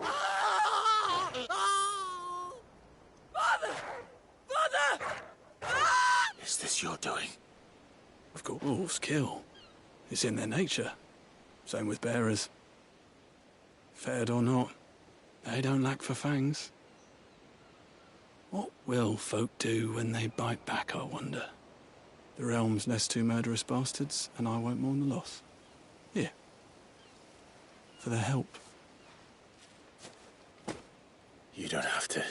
Father! Father! Is this your doing? Of course, wolves kill. It's in their nature. Same with bearers. Fed or not, they don't lack for fangs. What will folk do when they bite back, I wonder? The realm's nest two murderous bastards, and I won't mourn the loss. Here. For their help. You don't have to.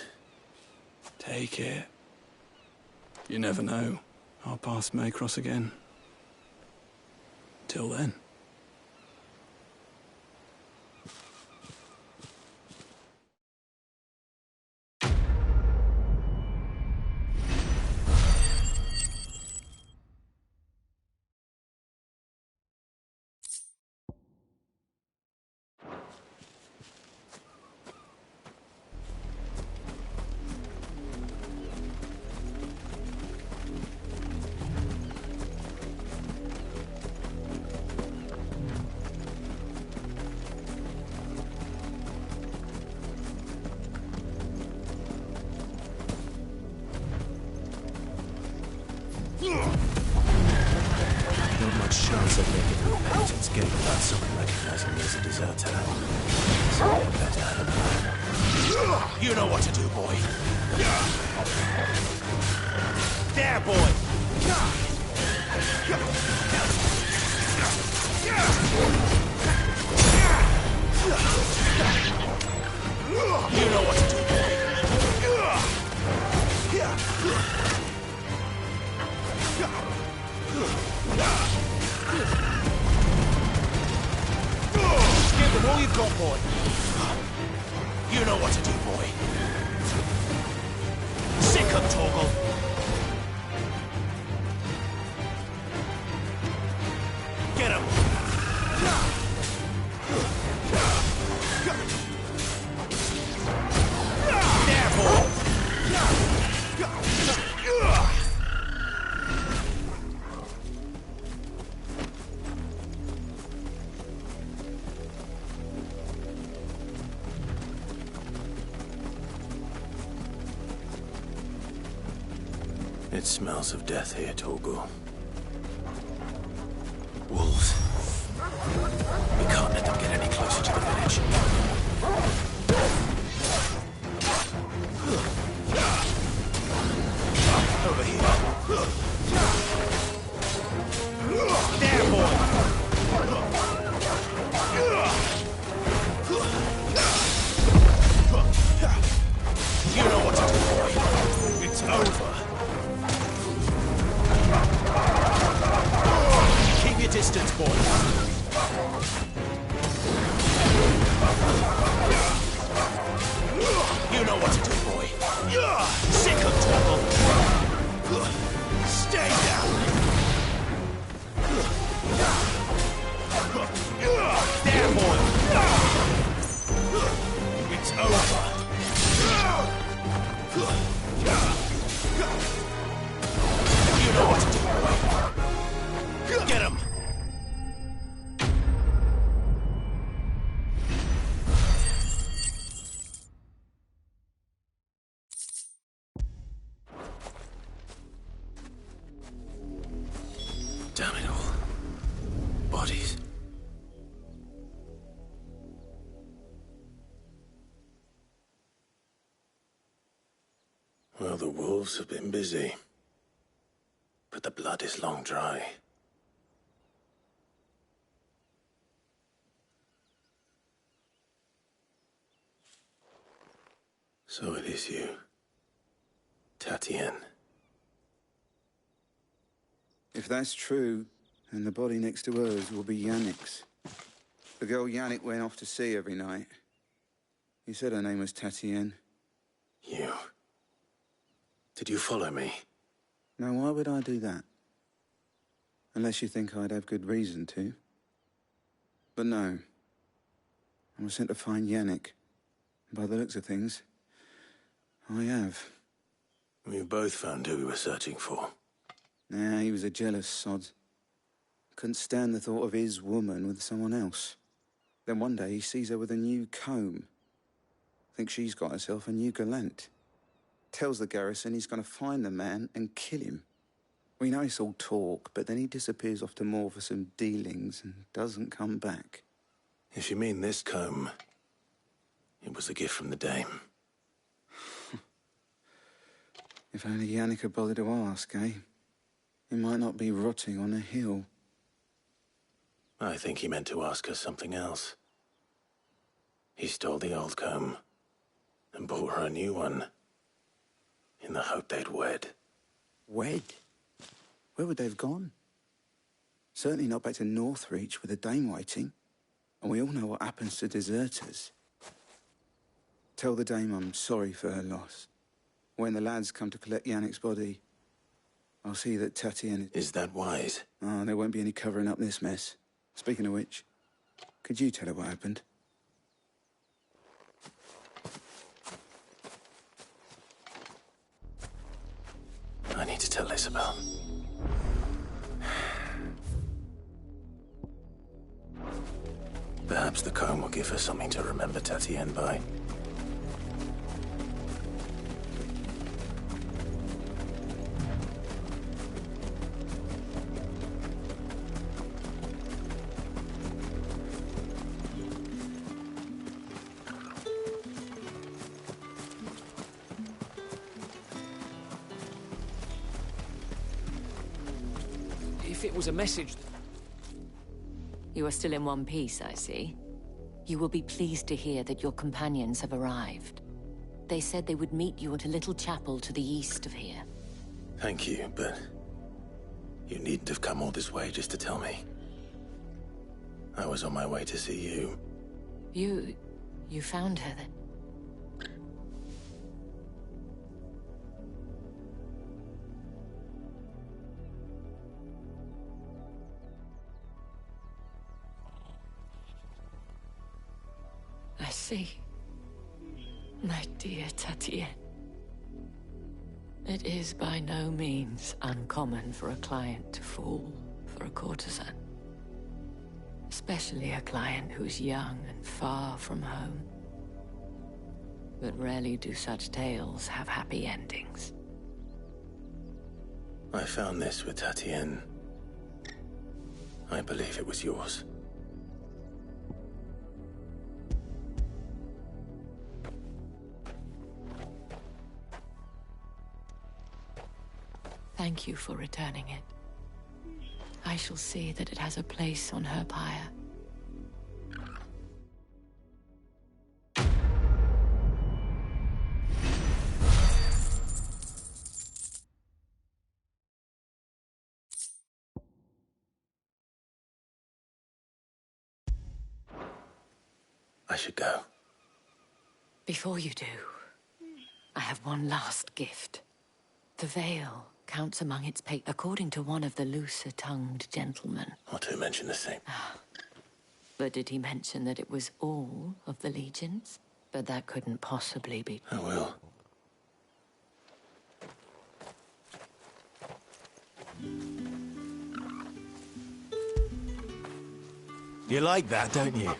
Take it. You never know. Our paths may cross again. Till then. Not much chance of making an inheritance game without someone recognizing me as a deserter. So I better have a plan. You know what to do, boy. There, boy. You know what to do, boy. Give them all you've got, boy. You know what to do, boy. Sick of Torgal. Get him. It smells of death here, Torgul. Wolves. We can't let them get any closer to the village. Over here. There, boy! You know what to do, boy. It's over. Keep your distance, boy. You know what to do, boy. Sick of trouble. Stay down. There, boy. It's over. You know what to do, boy. Get him. Damn it all. Bodies. Well, the wolves have been busy. But the blood is long dry. So it is you, Tatien. If that's true, then the body next to hers will be Yannick's. The girl Yannick went off to see every night. He said her name was Tatien. You. Did you follow me? Now, why would I do that? Unless you think I'd have good reason to. But no. I was sent to find Yannick. By the looks of things, I have. We both found who we were searching for. Nah, he was a jealous sod. Couldn't stand the thought of his woman with someone else. Then one day he sees her with a new comb. Thinks she's got herself a new gallant. Tells the garrison he's going to find the man and kill him. We know it's all talk, but then he disappears off to Moor for some dealings and doesn't come back. If you mean this comb, it was a gift from the dame. If only Yannick had bothered to ask, eh? He might not be rotting on a hill. I think he meant to ask her something else. He stole the old comb and bought her a new one in the hope they'd wed. Wed? Where would they have gone? Certainly not back to Northreach with a dame waiting. And we all know what happens to deserters. Tell the dame I'm sorry for her loss. When the lads come to collect Yannick's body, I'll see that Tatien... Is that wise? Oh, there won't be any covering up this mess. Speaking of which, could you tell her what happened? I need to tell Isabel. Perhaps the comb will give her something to remember Tatien by. If it was a message... You are still in one piece, I see. You will be pleased to hear that your companions have arrived. They said they would meet you at a little chapel to the east of here. Thank you, but you needn't have come all this way just to tell me. I was on my way to see you. You found her then? I see. My dear Tatien. It is by no means uncommon for a client to fall for a courtesan. Especially a client who's young and far from home. But rarely do such tales have happy endings. I found this with Tatienne. I believe it was yours. Thank you for returning it. I shall see that it has a place on her pyre. I should go. Before you do, I have one last gift. The veil counts among its according to one of the looser-tongued gentlemen. Or to mention the same. But did he mention that it was all of the legions? But that couldn't possibly be. I will. You like that, don't you?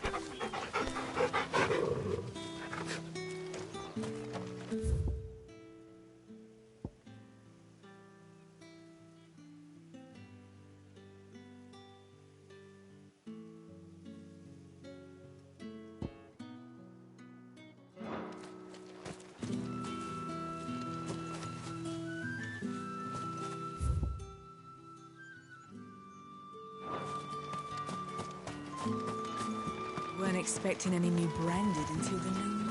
Weren't expecting any new branded until the new moon.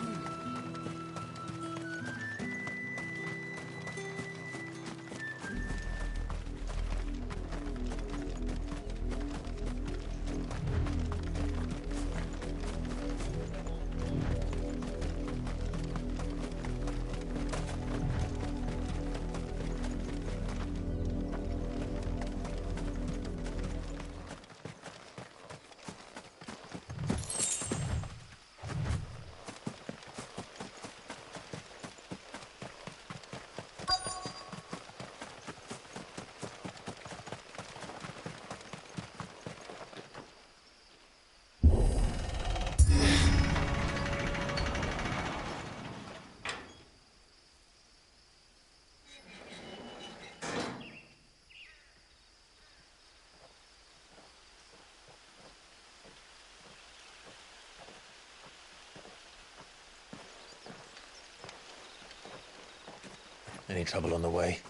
Any trouble on the way?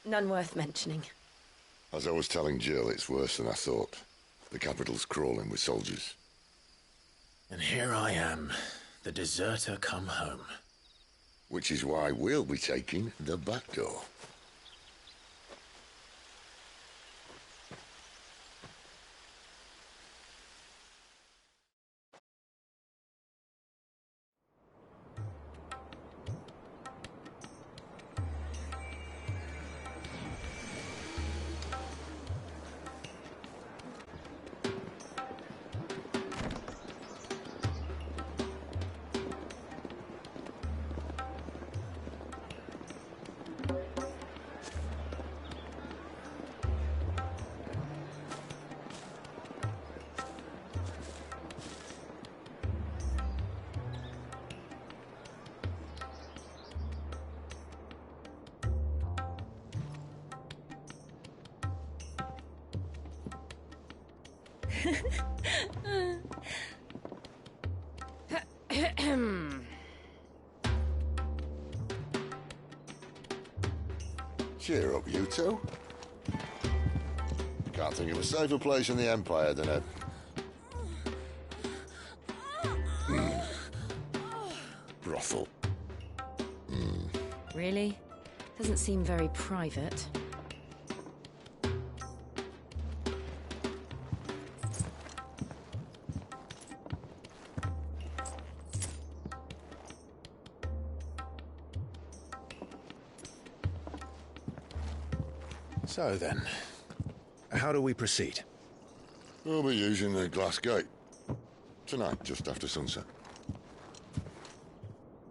None worth mentioning. As I was telling Jill, it's worse than I thought. The capital's crawling with soldiers. And here I am, the deserter come home. Which is why we'll be taking the back door. Cheer up, you two. Can't think of a safer place in the Empire than a... brothel. Really? Doesn't seem very private. So then, how do we proceed? We'll be using the glass gate. Tonight, just after sunset.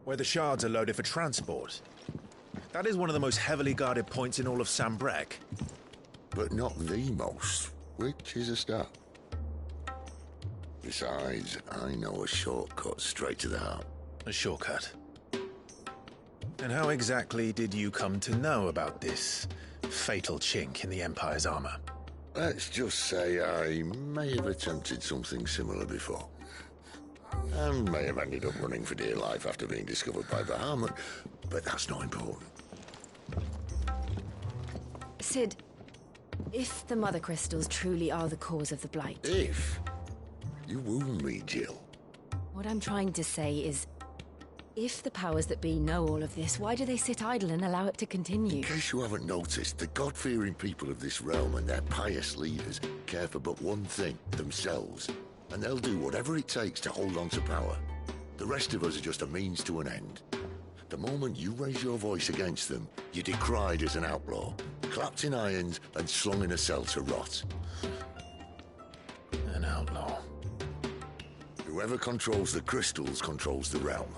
Where the shards are loaded for transport. That is one of the most heavily guarded points in all of Sambrec. But not the most, which is a start. Besides, I know a shortcut straight to the heart. A shortcut? And how exactly did you come to know about this fatal chink in the Empire's armor. Let's just say I may have attempted something similar before. And may have ended up running for dear life after being discovered by Bahamut, but that's not important. Sid, if the Mother Crystals truly are the cause of the Blight... If? You wound me, Jill. What I'm trying to say is, if the powers that be know all of this, why do they sit idle and allow it to continue? In case you haven't noticed, the God-fearing people of this realm and their pious leaders care for but one thing, themselves. And they'll do whatever it takes to hold on to power. The rest of us are just a means to an end. The moment you raise your voice against them, you're decried as an outlaw, clapped in irons and slung in a cell to rot. An outlaw. Whoever controls the crystals controls the realm.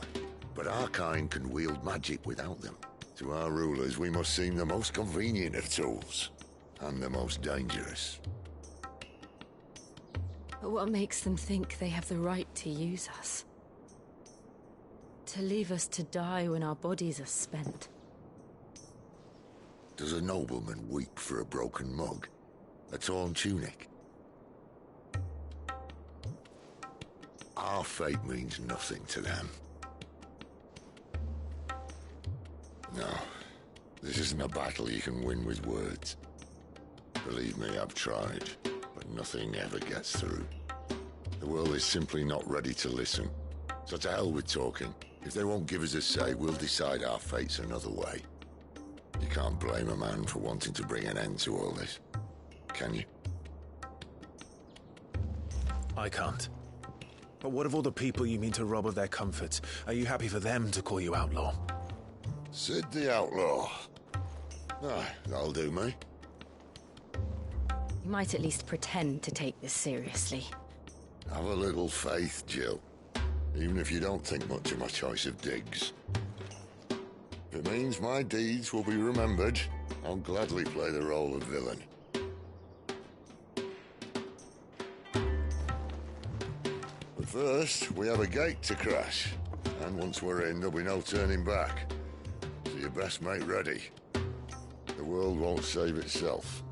But our kind can wield magic without them. To our rulers, we must seem the most convenient of tools. And the most dangerous. But what makes them think they have the right to use us? To leave us to die when our bodies are spent? Does a nobleman weep for a broken mug? A torn tunic? Our fate means nothing to them. No, this isn't a battle you can win with words. Believe me, I've tried, but nothing ever gets through. The world is simply not ready to listen. So to hell with talking. If they won't give us a say, we'll decide our fates another way. You can't blame a man for wanting to bring an end to all this, can you? I can't. But what of all the people you mean to rob of their comforts? Are you happy for them to call you outlaw? Sid the Outlaw. Ah, that'll do me. You might at least pretend to take this seriously. Have a little faith, Jill. Even if you don't think much of my choice of digs. If it means my deeds will be remembered, I'll gladly play the role of villain. But first, we have a gate to crash. And once we're in, there'll be no turning back. So you best make ready. The world won't save itself.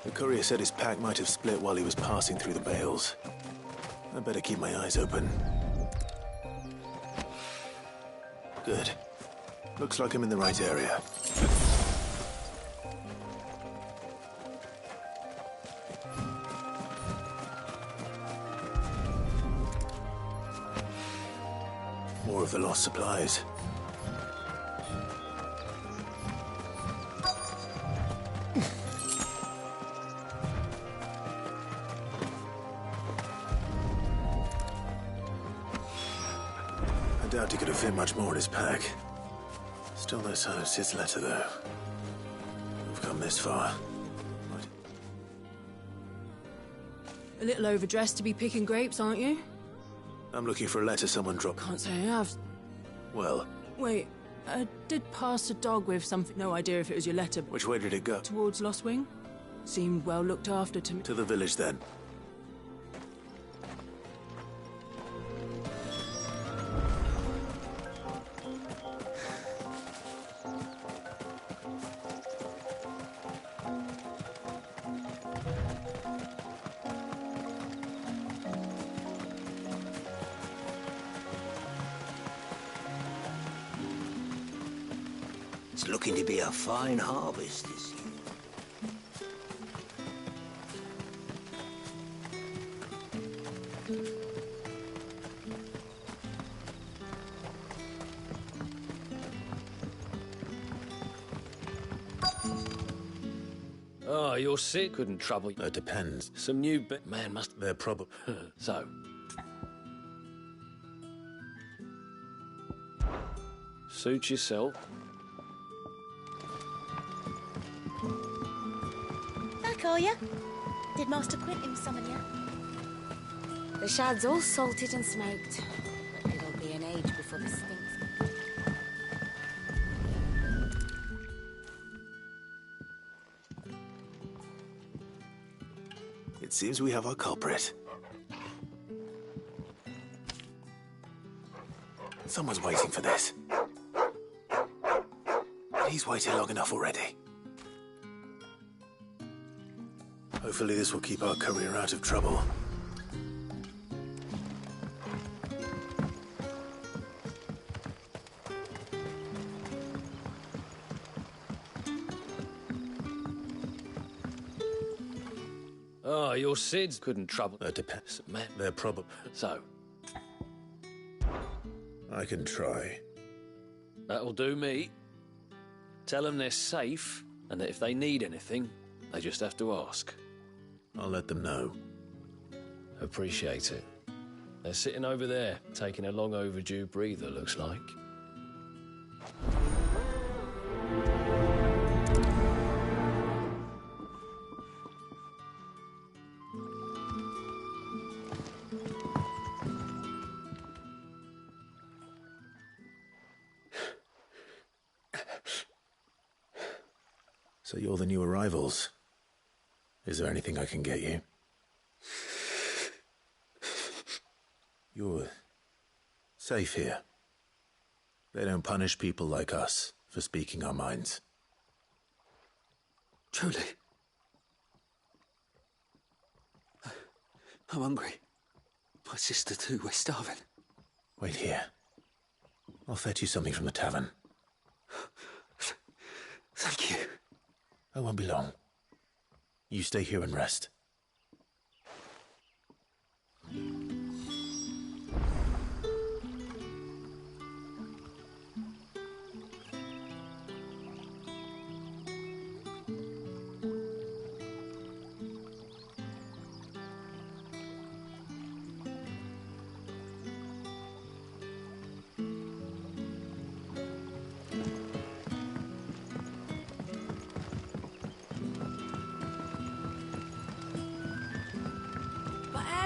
The courier said his pack might have split while he was passing through the bales. I better keep my eyes open. Good. Looks like I'm in the right area. More of the lost supplies. I doubt he could have fit much more in his pack. Still no sign of Sid's letter, though. We've come this far. A little overdressed to be picking grapes, aren't you? I'm looking for a letter someone dropped. Can't say I have. Well, Wait, I did pass a dog with something. No idea if it was your letter. which way did it go? Towards Lost Wing? Seemed well looked after to me. To the village, then. It's looking to be a fine harvest this year. Oh, you're sick? Couldn't trouble you. It depends. Some new man must... They're probably... So... Suit yourself. Back, are ya? Did Master Quentin summon ya? The shad's all salted and smoked, but it'll be an age before the stinks. It seems we have our culprit. Someone's waiting for this. He's waited long enough already. Hopefully this will keep our career out of trouble. Oh, your SIDS couldn't trouble... Depends. Man. They're probably... So... I can try. That'll do me. Tell them they're safe, and that if they need anything, they just have to ask. I'll let them know. Appreciate it. They're sitting over there, taking a long overdue breather, looks like. So you're the new arrivals. Is there anything I can get you? You're safe here. They don't punish people like us for speaking our minds. Truly. I'm hungry. My sister too, we're starving. Wait here. I'll fetch you something from the tavern. Thank you. I won't be long. You stay here and rest.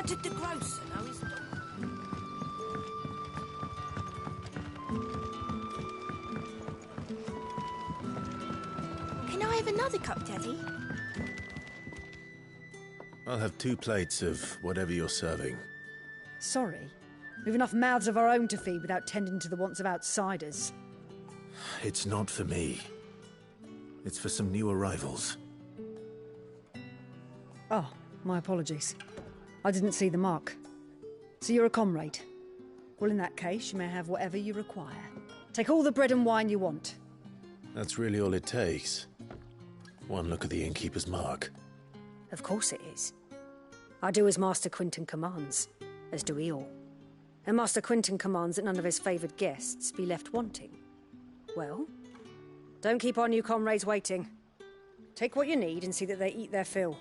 How did the grocer know his dog? Can I have another cup, Daddy? I'll have 2 plates of whatever you're serving. Sorry. We've enough mouths of our own to feed without tending to the wants of outsiders. It's not for me. It's for some new arrivals. Oh, my apologies. I didn't see the mark. So you're a comrade? Well, in that case, you may have whatever you require. Take all the bread and wine you want. That's really all it takes. One look at the innkeeper's mark. Of course it is. I do as Master Quentin commands, as do we all. And Master Quentin commands that none of his favoured guests be left wanting. Well, don't keep our new comrades waiting. Take what you need and see that they eat their fill.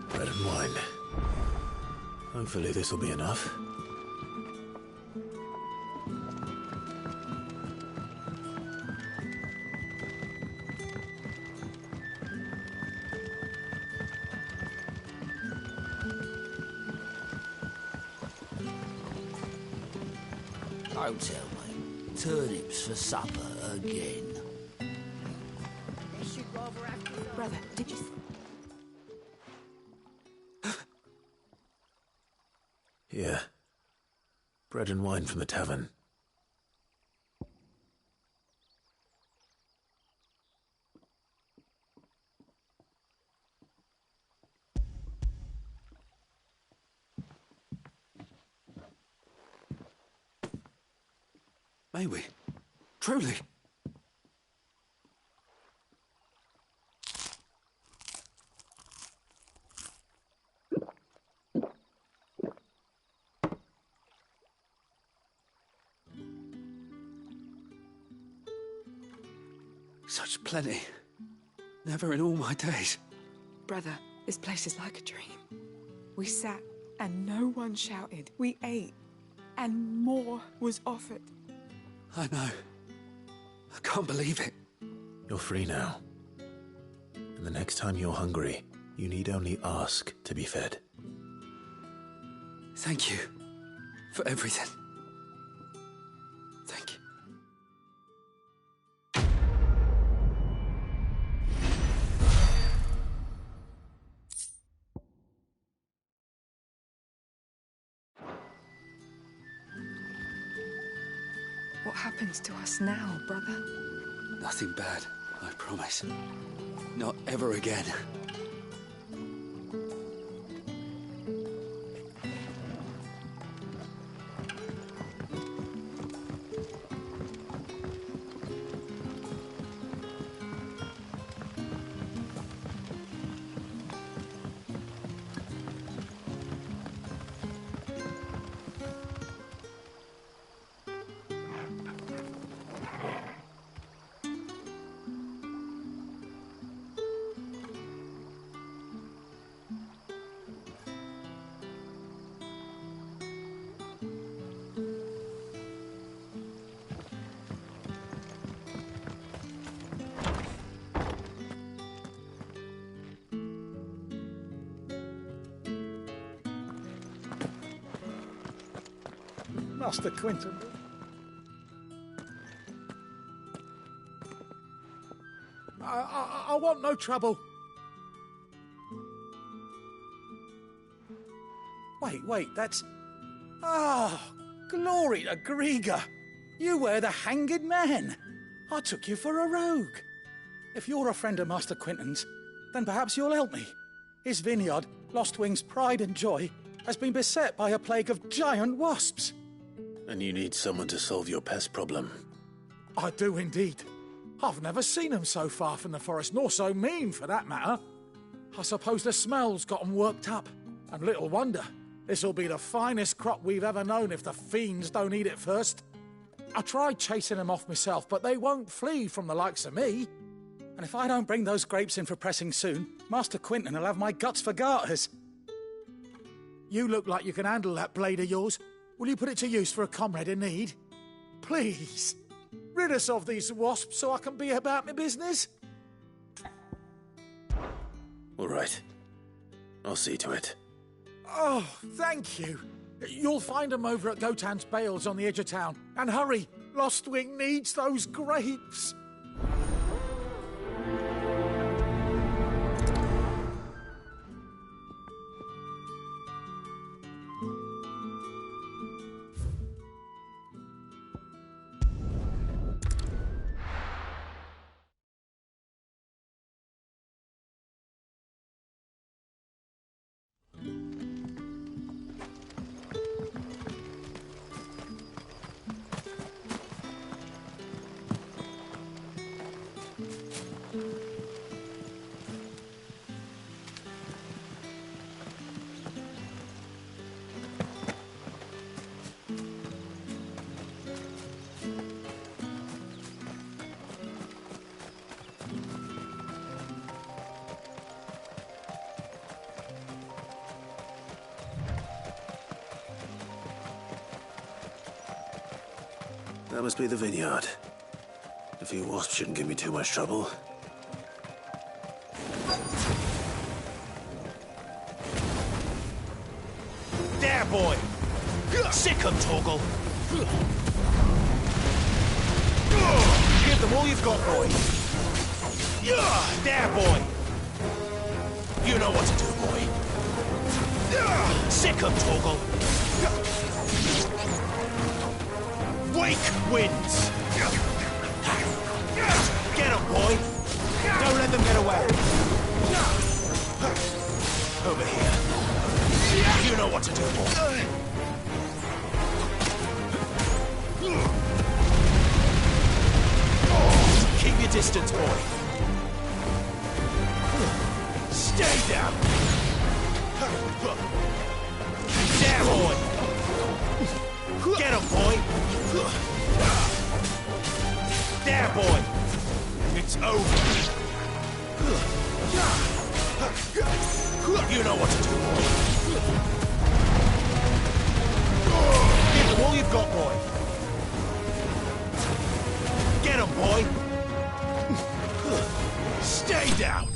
Bread and wine. Hopefully this will be enough. Don't tell me. Turnips for supper again. Brother, did you... Bread and wine from the tavern. May we? Truly? Such plenty. Never in all my days. Brother, this place is like a dream. We sat and no one shouted. We ate and more was offered. I know. I can't believe it. You're free now. And the next time you're hungry, you need only ask to be fed. Thank you for everything. Thank you. What happens to us now, brother? Nothing bad, I promise. Not ever again. Master Quentin. I want no trouble. Wait, that's... Ah, glory to Grieger. You were the hanged man. I took you for a rogue. If you're a friend of Master Quentin's, then perhaps you'll help me. His vineyard, Lostwing's pride and joy, has been beset by a plague of giant wasps. And you need someone to solve your pest problem. I do indeed. I've never seen them so far from the forest, nor so mean, for that matter. I suppose the smell's got 'em worked up. And little wonder. This'll be the finest crop we've ever known if the fiends don't eat it first. I tried chasing them off myself, but they won't flee from the likes of me. And if I don't bring those grapes in for pressing soon, Master Quentin will have my guts for garters. You look like you can handle that blade of yours. Will you put it to use for a comrade in need? Please, rid us of these wasps so I can be about my business. All right. I'll see to it. Oh, thank you. You'll find them over at Gotan's Bales on the edge of town. And hurry, Lostwing needs those grapes. That must be the vineyard. A few wasps shouldn't give me too much trouble. There, boy! Sick 'em, Torgal! Give them all you've got, boy! There, boy! You know what to do, boy! Sick 'em, Torgal! Wake wins! Get him, boy! Don't let them get away! Over here. You know what to do, boy. Keep your distance, boy. Stay down! There, boy! Get him, boy! There, boy! It's over! You know what to do, boy! Give them all you've got, boy! Get him, boy! Stay down!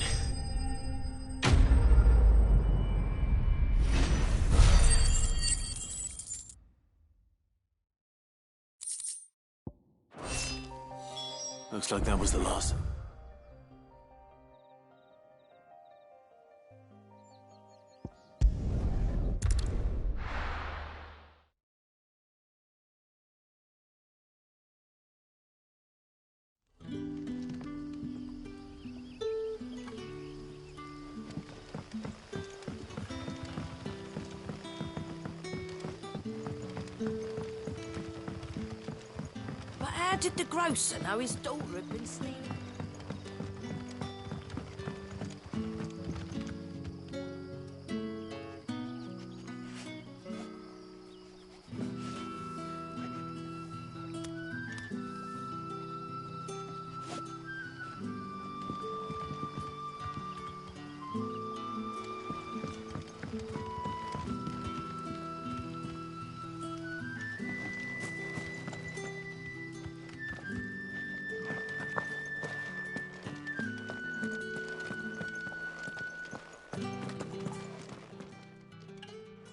Looks like that was the last. How did the grocer know his daughter had been stealing?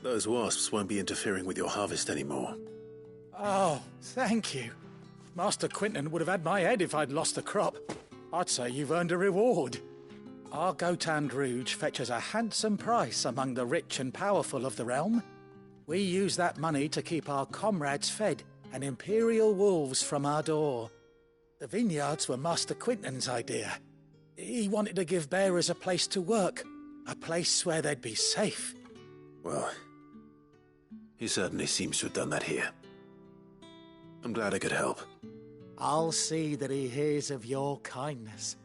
Those wasps won't be interfering with your harvest anymore. Oh, thank you. Master Quinton would have had my head if I'd lost the crop. I'd say you've earned a reward. Our Gotand Rouge fetches a handsome price among the rich and powerful of the realm. We use that money to keep our comrades fed and imperial wolves from our door. The vineyards were Master Quinton's idea. He wanted to give bearers a place to work, a place where they'd be safe. Well, he certainly seems to have done that here. I'm glad I could help. I'll see that he hears of your kindness.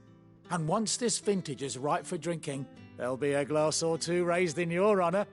And once this vintage is ripe for drinking, there'll be a glass or two raised in your honour.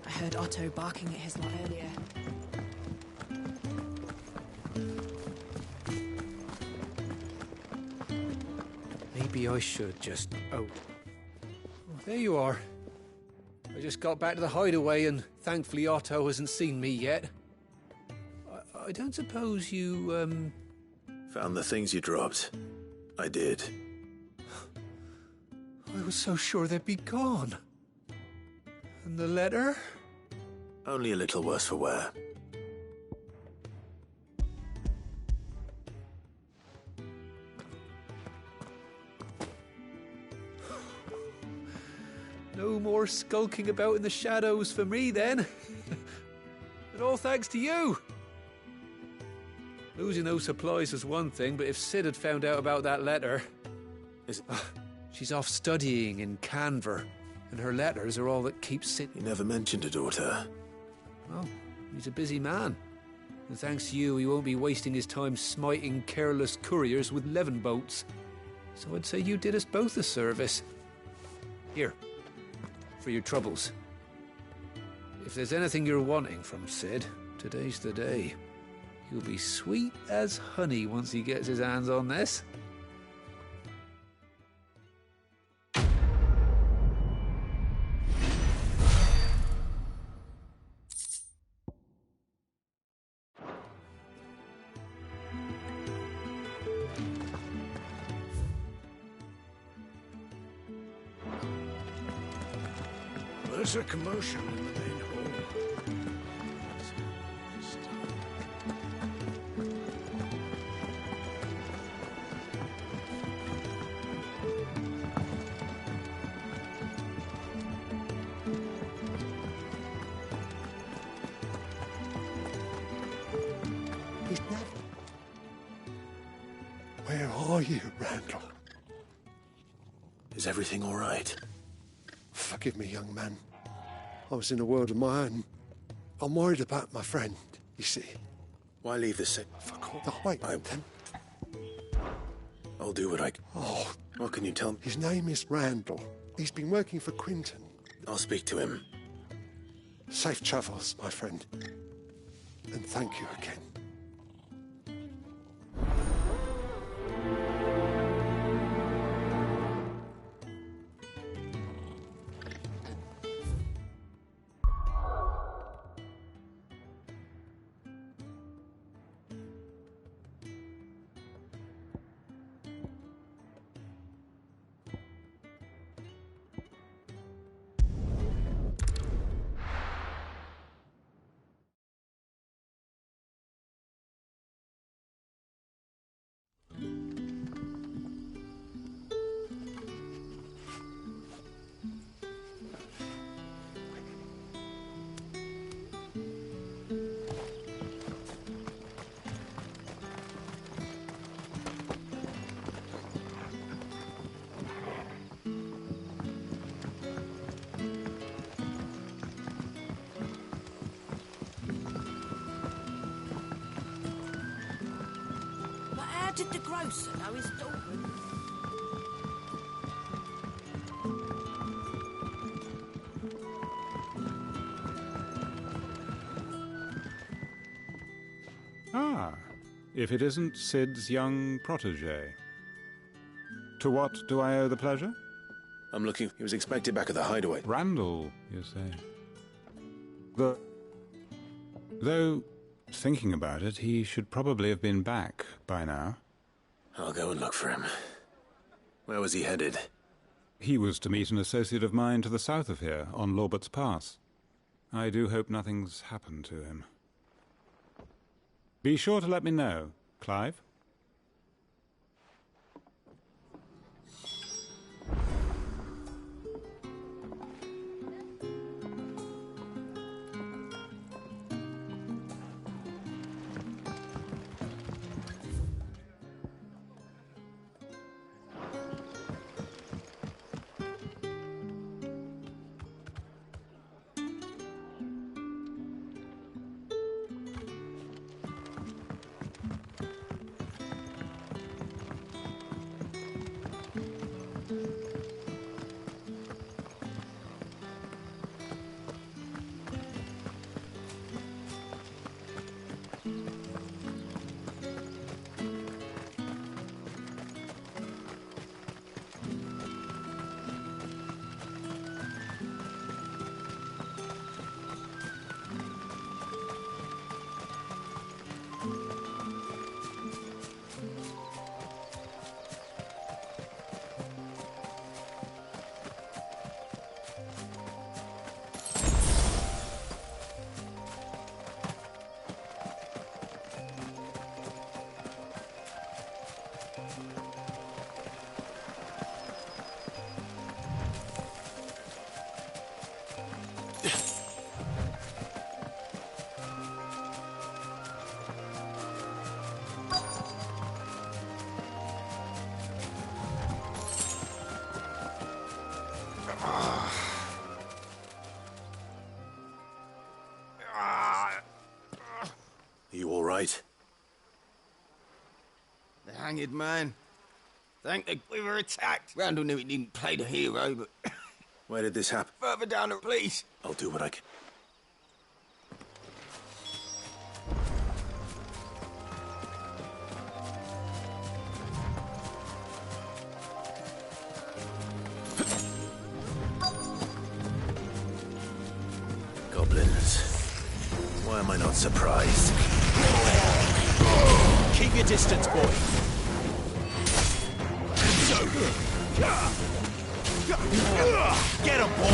I heard Otto barking at his lot earlier. Maybe I should just... Oh, there you are. I just got back to the hideaway and thankfully Otto hasn't seen me yet. I don't suppose you, Found the things you dropped. I did. I was so sure they'd be gone. And the letter? Only a little worse for wear. No more skulking about in the shadows for me, then. And all thanks to you. Losing those supplies was one thing, but if Sid had found out about that letter... She's off studying in Canver, and her letters are all that keeps Sid... He never mentioned a daughter. Well, he's a busy man. And thanks to you, he won't be wasting his time smiting careless couriers with levin bolts. So I'd say you did us both a service. Here, for your troubles. If there's anything you're wanting from Sid, today's the day. He'll be sweet as honey once he gets his hands on this. There's a commotion in the main hall. Where are you, Randall? Is everything all right? Forgive me, young man. I was in a world of my own. I'm worried about my friend, you see. Why leave the city? Fuck all the hype, then. I'll do what I can. Oh. What can you tell me? His name is Randall. He's been working for Quinton. I'll speak to him. Safe travels, my friend. And thank you again. Did the grocer know his daughter? Ah, if it isn't Sid's young protege. To what do I owe the pleasure? I'm looking. He was expected back at the hideaway. Randall, you say? Though, thinking about it, he should probably have been back by now. I'll go and look for him. Where was he headed? He was to meet an associate of mine to the south of here, on Lorbert's Pass. I do hope nothing's happened to him. Be sure to let me know, Clive. hanged man. Thank the... We were attacked. Randall knew he didn't play the hero, but... Where did this happen? Further down the police. I'll do what I can. Goblins. Why am I not surprised? Keep your distance, boy. Get him, boy!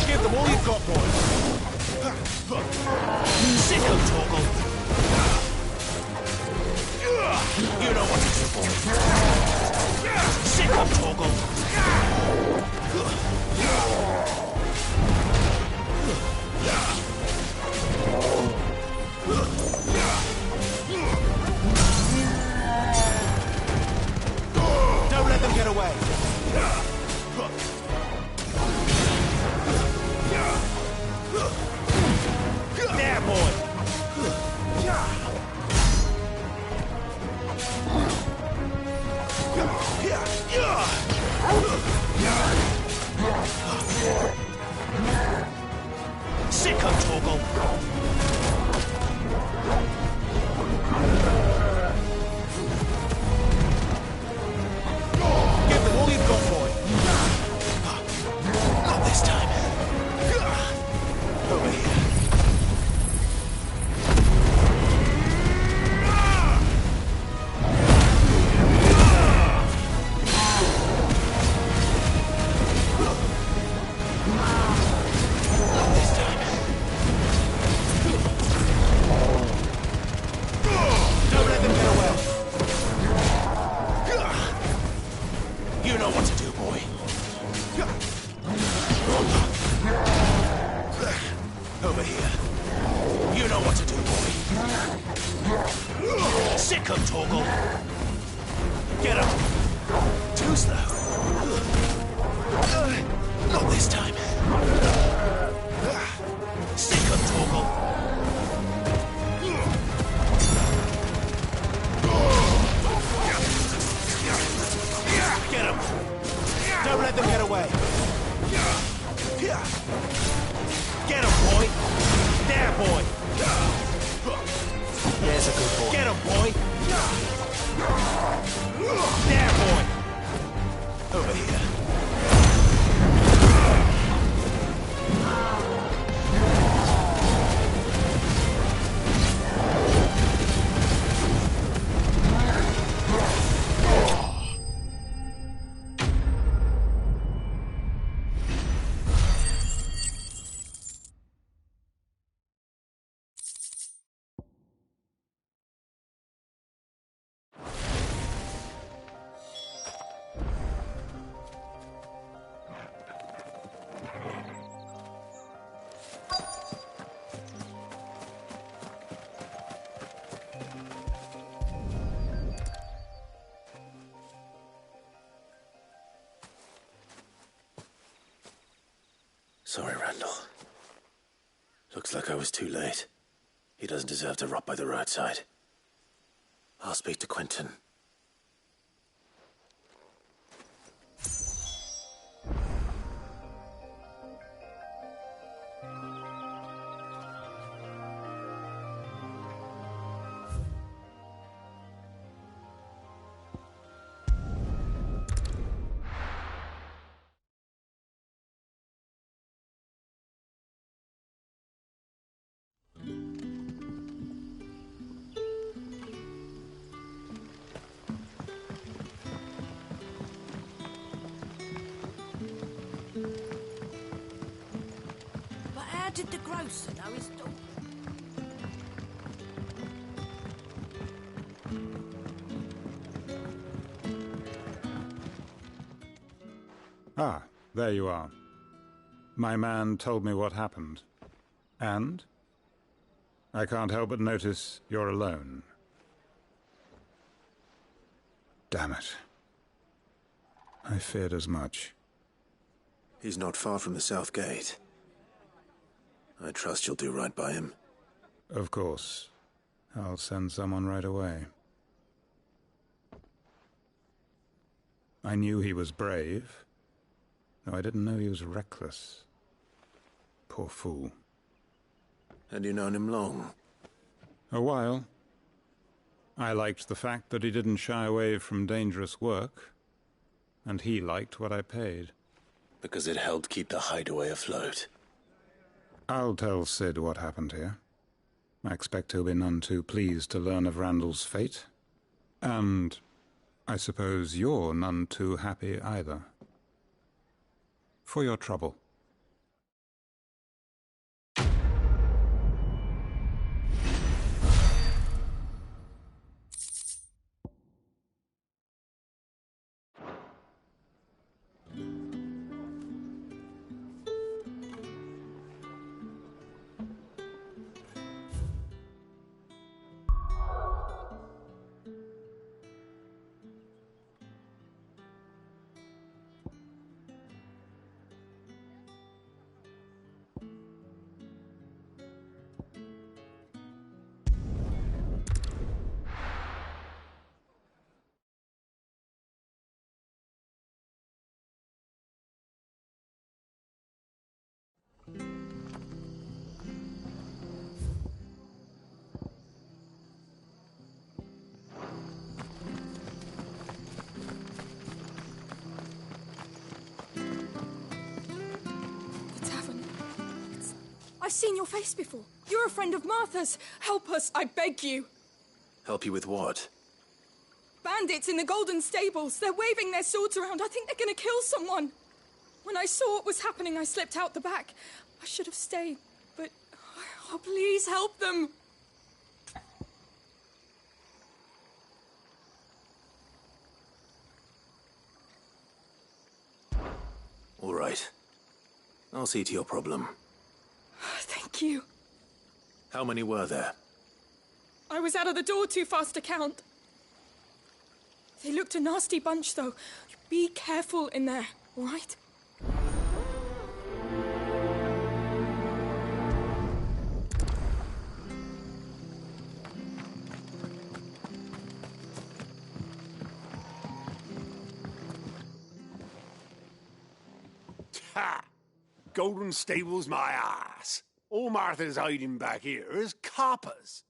Give them all you've got, boy. Sicko, Torgal. You know what to do, boy. Sicko, Torgal. Don't let them get away. There, boy. Sicko, Torgal. Give them all you've got, boy. Not this time. Over here. You know what to do, boy. Over here. You know what to do, boy. Sick him, Torgal. Get him. Too slow. Not this time. Sick him, Torgal. Get him! Don't let them get away! Get him, boy! There, boy! There's a good boy. Get him, boy! There, boy! Over here. Sorry, Randall. Looks like I was too late. He doesn't deserve to rot by the roadside. I'll speak to Quentin. Did the grocer know his daughter? Ah, there you are. My man told me what happened. And? I can't help but notice you're alone. Damn it. I feared as much. He's not far from the south gate. I trust you'll do right by him. Of course. I'll send someone right away. I knew he was brave, though I didn't know he was reckless. Poor fool. Had you known him long? A while. I liked the fact that he didn't shy away from dangerous work, and he liked what I paid. Because it helped keep the hideaway afloat. I'll tell Sid what happened here. I expect he'll be none too pleased to learn of Randall's fate. And I suppose you're none too happy either. For your trouble. I've seen your face before. You're a friend of Martha's. Help us, I beg you. Help you with what? Bandits in the Golden Stables. They're waving their swords around. I think they're going to kill someone. When I saw what was happening, I slipped out the back. I should have stayed, but... Oh, please help them. All right. I'll see to your problem. Thank you. How many were there? I was out of the door too fast to count. They looked a nasty bunch, though. Be careful in there, all right? Ha! Golden Stables my ass. All Martha's hiding back here is coppers.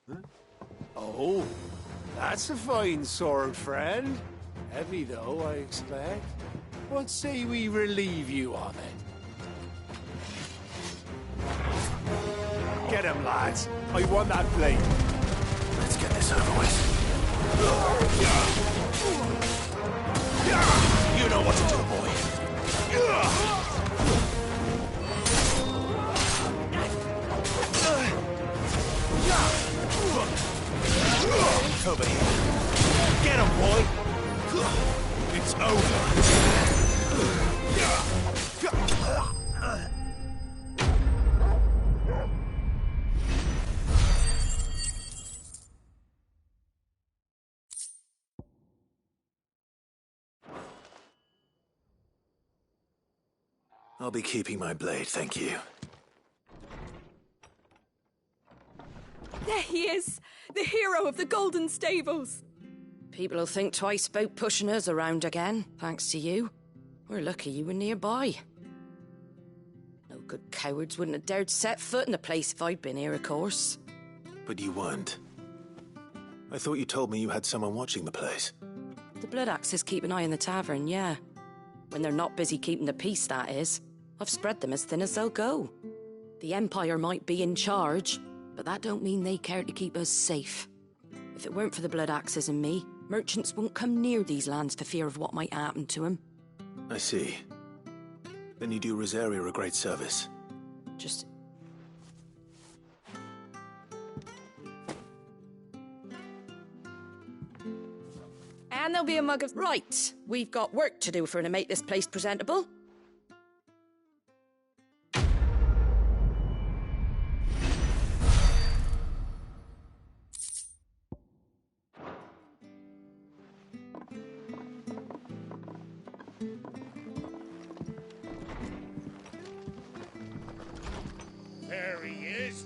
Huh? Oh, that's a fine sword, friend. Heavy, though, I expect. What say we relieve you of it? Get him, lads. I want that blade. Let's get this over with. You know what to do, boy. Over here. Get him, boy. It's over. I'll be keeping my blade, thank you. There he is, the hero of the Golden Stables. People will think twice about pushing us around again, thanks to you. We're lucky you were nearby. No good cowards wouldn't have dared set foot in the place if I'd been here, of course. But you weren't. I thought you told me you had someone watching the place. The Blood Axes keep an eye on the tavern, yeah. When they're not busy keeping the peace, that is. I've spread them as thin as they'll go. The Empire might be in charge, but that don't mean they care to keep us safe. If it weren't for the Blood Axes and me, merchants won't come near these lands for fear of what might happen to them. I see. Then you do Rosaria a great service. Just... And there'll be a mug of... Right, we've got work to do for her to make this place presentable. There he is.